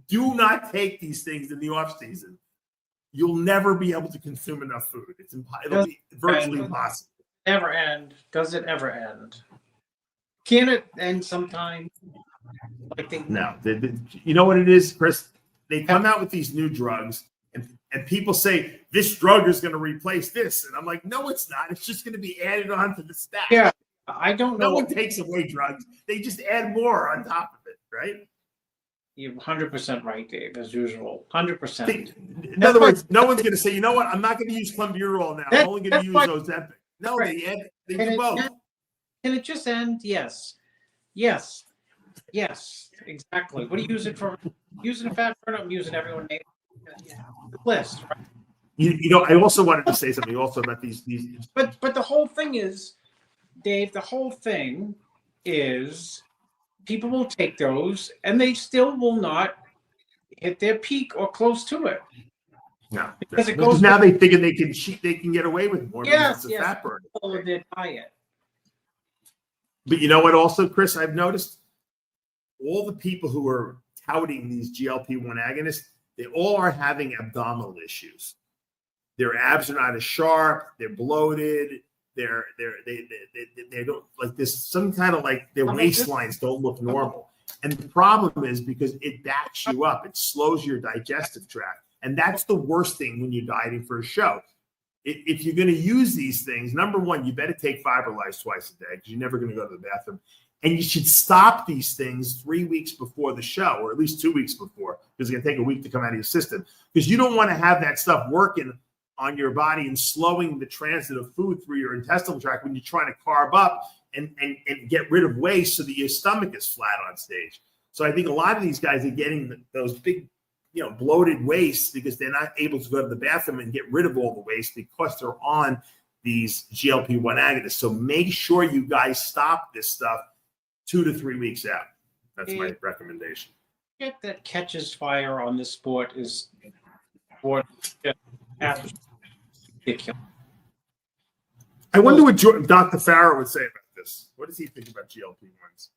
Do not take these things in the off season. You'll never be able to consume enough food. It'll be virtually impossible. Never end. Does it ever end? Can it end sometime? No. You know what it is, Chris? They come out with these new drugs, and people say, this drug is going to replace this. And I'm like, no, it's not. It's just going to be added on to the stack. Yeah, I don't know. No one takes away drugs. They just add more on top of it, right? You're 100% right, Dave, as usual. 100%. In other words, no one's going to say, you know what? I'm not going to use clenbuterol now. I'm only going to use Ozempic. No, right. they do both. Can it just end? Yes. Yes. Yes. Exactly. What do you use it for? Using a fat burner, I'm using everyone list. Right? I also wanted to say something also about these. But the whole thing is, Dave, the whole thing is people will take those and they still will not hit their peak or close to it. No, because now they think they can get away with more. Yes, it's a fat burner. All of their diet. But you know what? Also, Chris, I've noticed all the people who are touting these GLP-1 agonists, they all are having abdominal issues. Their abs are not as sharp. They're bloated. They don't like this. Some kind of like their waistlines don't look normal. And the problem is because it backs you up, it slows your digestive tract. And that's the worst thing when you're dieting for a show. If you're going to use these things, number one, you better take Fiberlife twice a day because you're never going to go to the bathroom. And you should stop these things 3 weeks before the show, or at least 2 weeks before, because it's going to take a week to come out of your system. Because you don't want to have that stuff working on your body and slowing the transit of food through your intestinal tract when you're trying to carb up and get rid of waste so that your stomach is flat on stage. So I think a lot of these guys are getting those big, bloated waist because they're not able to go to the bathroom and get rid of all the waste because they're on these GLP-1 agonists. So make sure you guys stop this stuff 2 to 3 weeks out. That's my recommendation. Shit that catches fire on this sport is what ridiculous. I wonder what Dr. Farrow would say about this. What does he think about GLP-1s?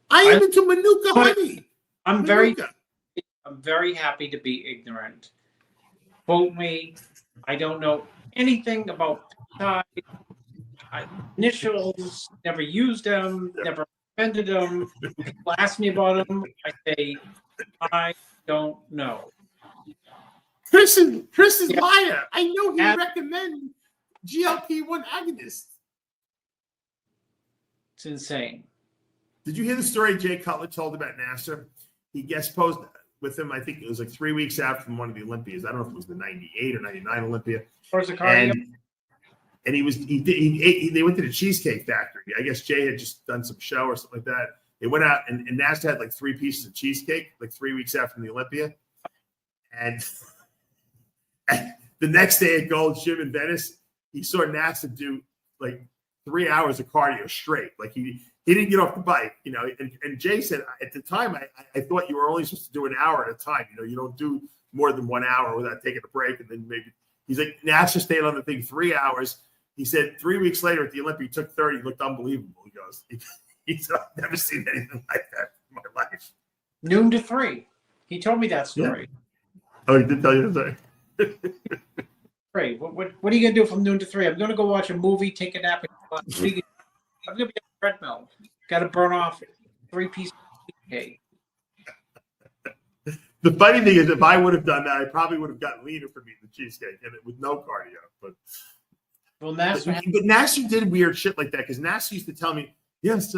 I am into Manuka honey. I'm very happy to be ignorant. Quote me. I don't know anything about peptides. Initials, never used them, never offended them. People ask me about them. I say, I don't know. Chris is liar. I know he recommends GLP-1 agonists. It's insane. Did you hear the story Jay Cutler told about Nasser? He guest posed with him, I think it was like 3 weeks out from one of the Olympias. I don't know if it was the 98 or 99 Olympia. Where's the cardio? And they went to the Cheesecake Factory. I guess Jay had just done some show or something like that. They went out and Nasser had like 3 pieces of cheesecake, like 3 weeks out from the Olympia. And the next day at Gold's Gym in Venice, he saw Nasser do like 3 hours of cardio straight. Like he didn't get off the bike, and Jay said, at the time, I thought you were only supposed to do an hour at a time. You don't do more than 1 hour without taking a break. And then maybe he's like, Nasser stayed on the thing 3 hours. He said 3 weeks later at the Olympia, he took 30. He looked unbelievable. He goes, he's I've never seen anything like that in my life. Noon to 3. He told me that story. Yeah. Oh, he did tell you that story. Great. What are you going to do from noon to 3? I'm going to go watch a movie, take a nap. I'm going to be on the treadmill. Got to burn off 3 pieces of cake. The funny thing is, if I would have done that, I probably would have gotten leaner from eating the cheesecake and with no cardio. But Nasser did weird shit like that because Nasser used to tell me, yes,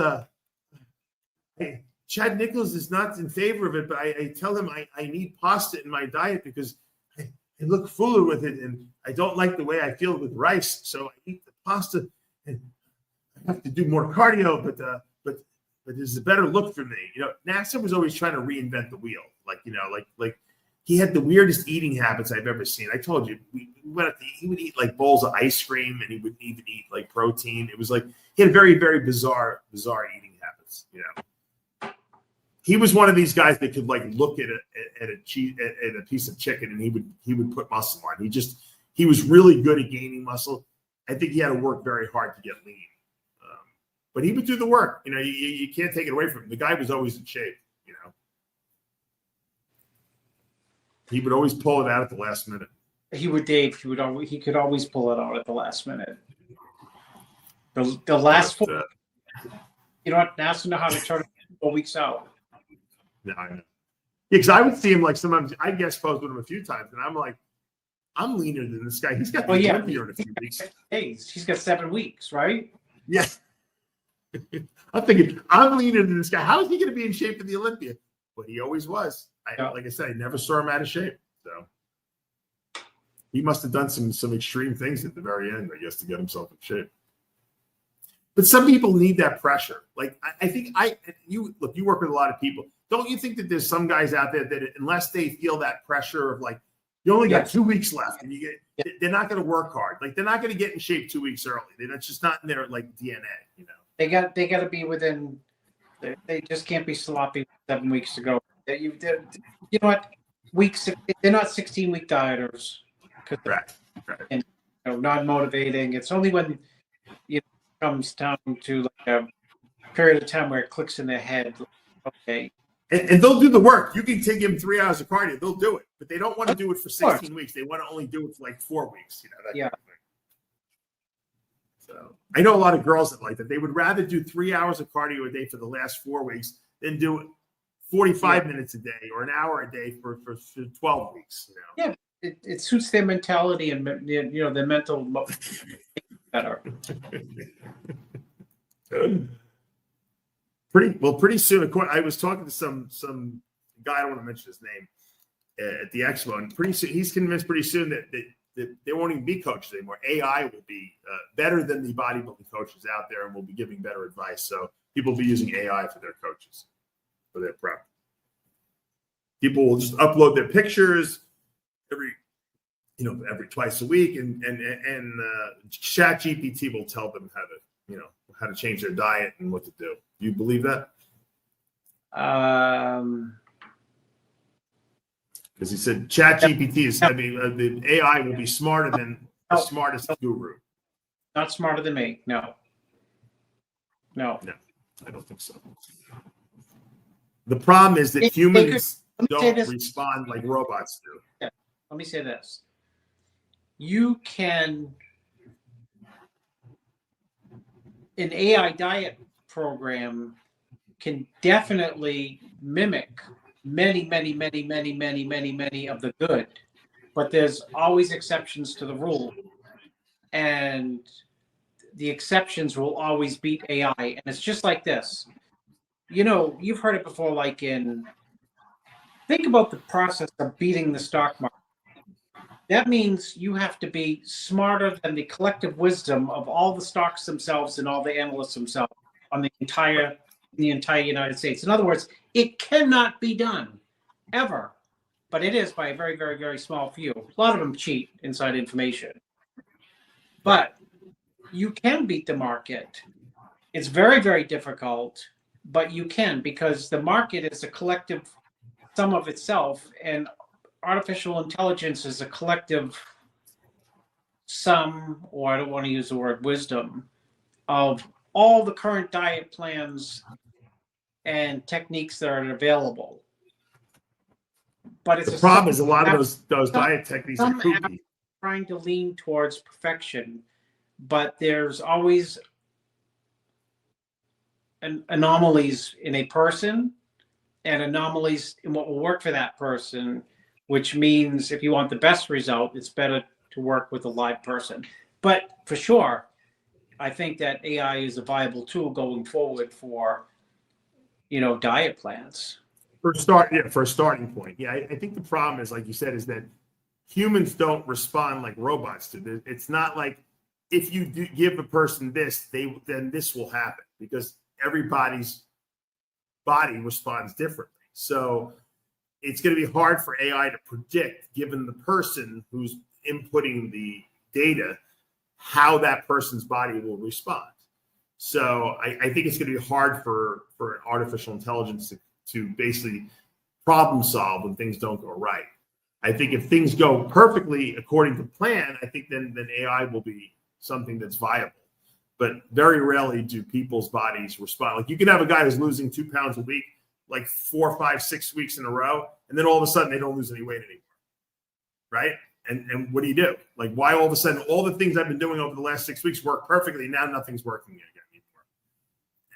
hey, Chad Nichols is not in favor of it, but I tell him I need pasta in my diet because I look fuller with it and I don't like the way I feel with rice. So I eat the pasta and I have to do more cardio, but this is a better look for me. Nasser was always trying to reinvent the wheel. Like he had the weirdest eating habits I've ever seen. I told you, he would eat like bowls of ice cream and he would even eat like protein. It was like he had very, very bizarre eating habits. He was one of these guys that could like look at a piece of chicken and he would put muscle on. He was really good at gaining muscle. I think he had to work very hard to get lean. But he would do the work. You can't take it away from him. The guy was always in shape. He would always pull it out at the last minute. He could always pull it out at the last minute. The last 4, Nasser know how to turn it 4 weeks out. No, I know. Yeah, because I would see him like sometimes. I guest posed with him a few times, and I'm like, I'm leaner than this guy. He's got the Olympia in a few weeks. Hey, he's got 7 weeks, right? Yeah. I'm thinking, I'm leaner than this guy. How is he going to be in shape for the Olympia? But he always was. Like I said, I never saw him out of shape. So he must have done some extreme things at the very end, I guess, to get himself in shape. But some people need that pressure. Like I think you work with a lot of people. Don't you think that there's some guys out there that unless they feel that pressure of like you only got 2 weeks left and they're not going to work hard. Like they're not going to get in shape 2 weeks early. That's just not in their like DNA. They got to be within. They just can't be sloppy 7 weeks to go. You know what? Weeks. They're not 16-week dieters. Right. And not motivating. It's only when it comes down to like a period of time where it clicks in their head. Okay. And they'll do the work. You can take them 3 hours of cardio. They'll do it, but they don't want to do it for 16 weeks. They want to only do it for like 4 weeks. That kind of thing. So I know a lot of girls that like that. They would rather do 3 hours of cardio a day for the last 4 weeks than do 45 minutes a day or an hour a day for 12 weeks. Yeah, it suits their mentality and their mental better. Pretty soon. I was talking to some guy. I don't want to mention his name at the expo, and pretty soon he's convinced pretty soon that there won't even be coaches anymore. AI will be better than the bodybuilding coaches out there, and will be giving better advice. So people will be using AI for their coaches, for their prep. People will just upload their pictures every twice a week, and Chat GPT will tell them how to change their diet and what to do. Do you believe that? Because he said Chat GPT is, the AI will be smarter than the smartest guru. Not smarter than me. No, I don't think so. The problem is that humans don't respond like robots do. Yeah. Let me say this. An AI diet program can definitely mimic many of the good, but there's always exceptions to the rule, and the exceptions will always beat AI. And it's just like this. You've heard it before, think about the process of beating the stock market. That means you have to be smarter than the collective wisdom of all the stocks themselves and all the analysts themselves on the entire United States. In other words, it cannot be done ever, but it is by a very, very, very small few. A lot of them cheat inside information, but you can beat the market. It's very, very difficult, but you can, because the market is a collective sum of itself, and artificial intelligence is a collective sum, or I don't want to use the word wisdom, of all the current diet plans and techniques that are available. But it's the problem is a lot of those diet techniques are kooky. Trying to lean towards perfection, but there's always anomalies in a person and anomalies in what will work for that person, which means if you want the best result, it's better to work with a live person. But for sure, I think that AI is a viable tool going forward for, diet plans. For a starting point. Yeah, I think the problem is, like you said, is that humans don't respond like robots do. It's not like if you give a person this, then this will happen, because everybody's body responds differently. So it's going to be hard for AI to predict, given the person who's inputting the data, how that person's body will respond. So I think it's going to be hard for artificial intelligence to basically problem solve when things don't go right. I think if things go perfectly according to plan, I think then AI will be something that's viable. But very rarely do people's bodies respond. Like, you can have a guy who's losing 2 pounds a week, like 4, 5, 6 weeks in a row, and then all of a sudden they don't lose any weight anymore, right? And what do you do? Like, why all of a sudden all the things I've been doing over the last 6 weeks work perfectly, now nothing's working again anymore?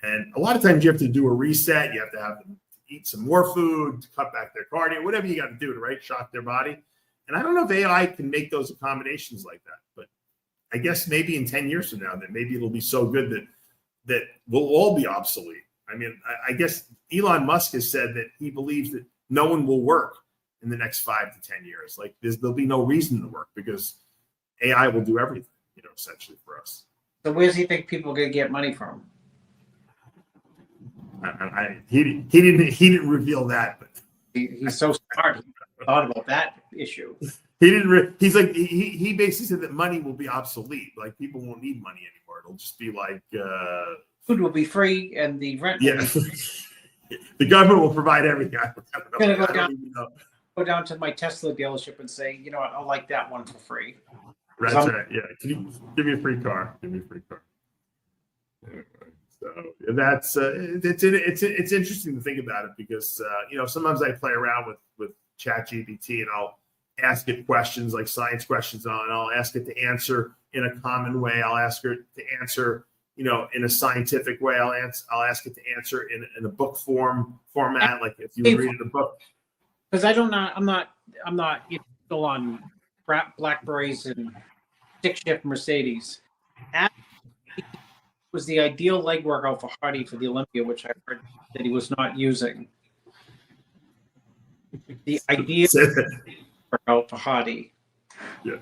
And a lot of times you have to do a reset. You have to have them eat some more food, to cut back their cardio, whatever you got to do to shock their body. And I don't know if AI can make those accommodations like that, but I guess maybe in 10 years from now, that maybe it'll be so good that we'll all be obsolete. I mean, I guess Elon Musk has said that he believes that no one will work in the next 5 to 10 years. Like, there'll be no reason to work, because AI will do everything, essentially for us. So where does he think people are going to get money from? He didn't reveal that, but he's so smart. He thought about that issue. He didn't. He's like, he basically said that money will be obsolete. Like, people won't need money anymore. It'll just be like food will be free and the rent will be free. The government will provide everything. I'm gonna go down to my Tesla dealership and say, you know what, I'll like that one for free. That's right. Yeah. Can you give me a free car? Give me a free car. So that's it's interesting to think about it, because sometimes I play around with ChatGPT and I'll ask it questions like science questions, and I'll ask it to answer in a common way. I'll ask her to answer, in a scientific way. I'll ask it to answer in a book format, like if you read a book. Because I'm not still on Blackberries and stick shift Mercedes. That was the ideal leg workout for Hardy for the Olympia, which I heard that he was not using. The ideal workout for Hardy. Yeah.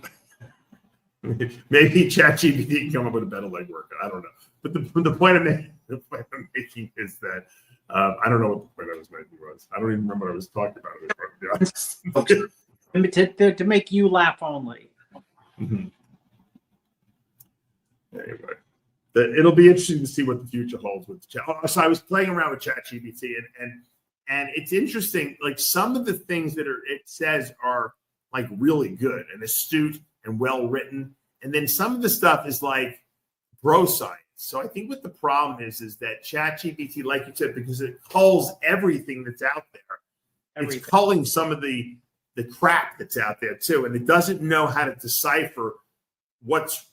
Maybe ChatGPT can come up with a better leg workout. I don't know. But the point I'm making is that I don't know what the point I was making was. I don't even remember what I was talking about. To be honest. To make you laugh only. Mm-hmm. Anyway, it'll be interesting to see what the future holds with chat. So I was playing around with ChatGPT, and it's interesting. Like some of the things that it says are like really good and astute and well written, and then some of the stuff is like bro science. So I think what the problem is that ChatGPT, like you said, because it culls everything that's out there, it's culling some of the crap that's out there too, and it doesn't know how to decipher what's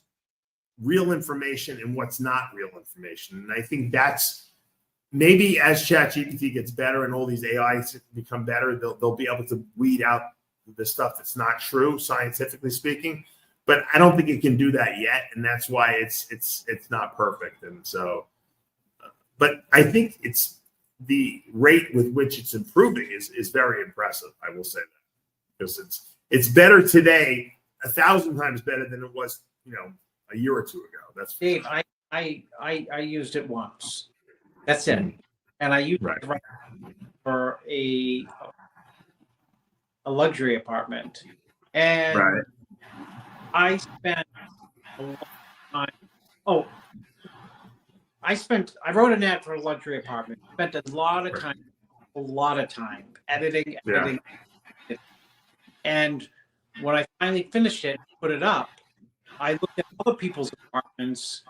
real information and what's not real information. And I think that's maybe as ChatGPT gets better and all these AIs become better, they'll be able to weed out the stuff that's not true, scientifically speaking. But I don't think it can do that yet, and that's why it's not perfect. And so, but I think it's the rate with which it's improving is very impressive. I will say that because it's better today, 1,000 times better than it was, a year or two ago. That's Dave. I used it once. That's it, and I used it for a luxury apartment, and I spent a long time. I wrote an ad for a luxury apartment. Spent a lot of time editing. And when I finally finished it, put it up, I looked at other people's apartments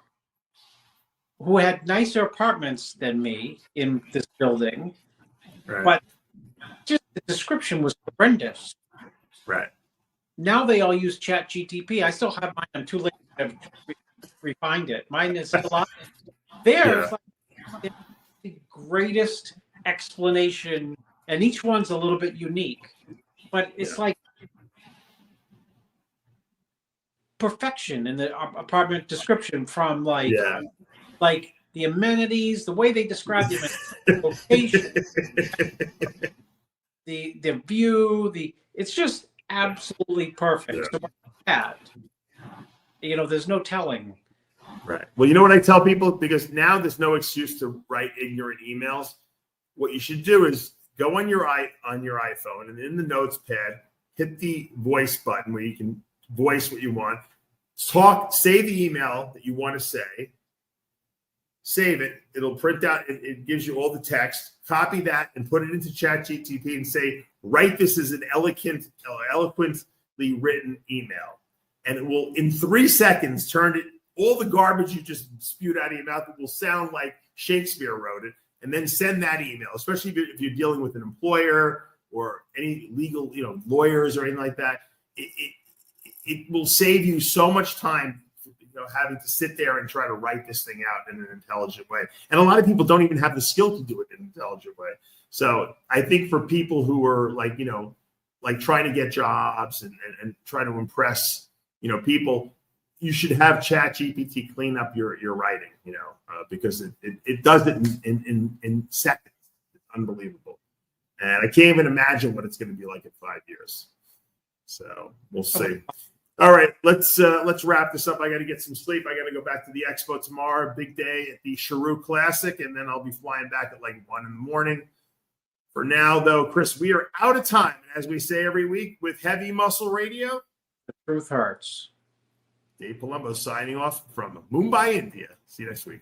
who had nicer apartments than me in this building, but just the description was horrendous. Right. Now they all use ChatGPT. I still have mine. I'm too late to refined it. Mine is still out there. It's like the greatest explanation, and each one's a little bit unique, but it's like perfection in the apartment description, from like the amenities, the way they describe the location, the view, it's just absolutely perfect. So there's no telling. Right. Well, you know what I tell people? Because now there's no excuse to write ignorant emails. What you should do is go on your iPhone, and in the notes pad, hit the voice button where you can voice what you want. Say the email that you want to say. Save it. It'll print out. It gives you all the text. Copy that and put it into ChatGPT and say, write this as an eloquently written email. And it will, in 3 seconds, turn it, all the garbage you just spewed out of your mouth, it will sound like Shakespeare wrote it, and then send that email, especially if you're dealing with an employer or any legal, lawyers or anything like that. It will save you so much time, having to sit there and try to write this thing out in an intelligent way. And a lot of people don't even have the skill to do it in an intelligent way. So I think for people who are like trying to get jobs and trying to impress, people, you should have ChatGPT clean up your writing, because it does it in seconds. It's unbelievable. And I can't even imagine what it's going to be like in 5 years. So we'll see. All right, let's wrap this up. I got to get some sleep. I got to go back to the expo tomorrow. Big day at the Cheru Classic, and then I'll be flying back at like 1 a.m. For now, though, Chris, we are out of time. As we say every week with Heavy Muscle Radio, the truth hurts. Dave Palumbo signing off from Mumbai, India. See you next week.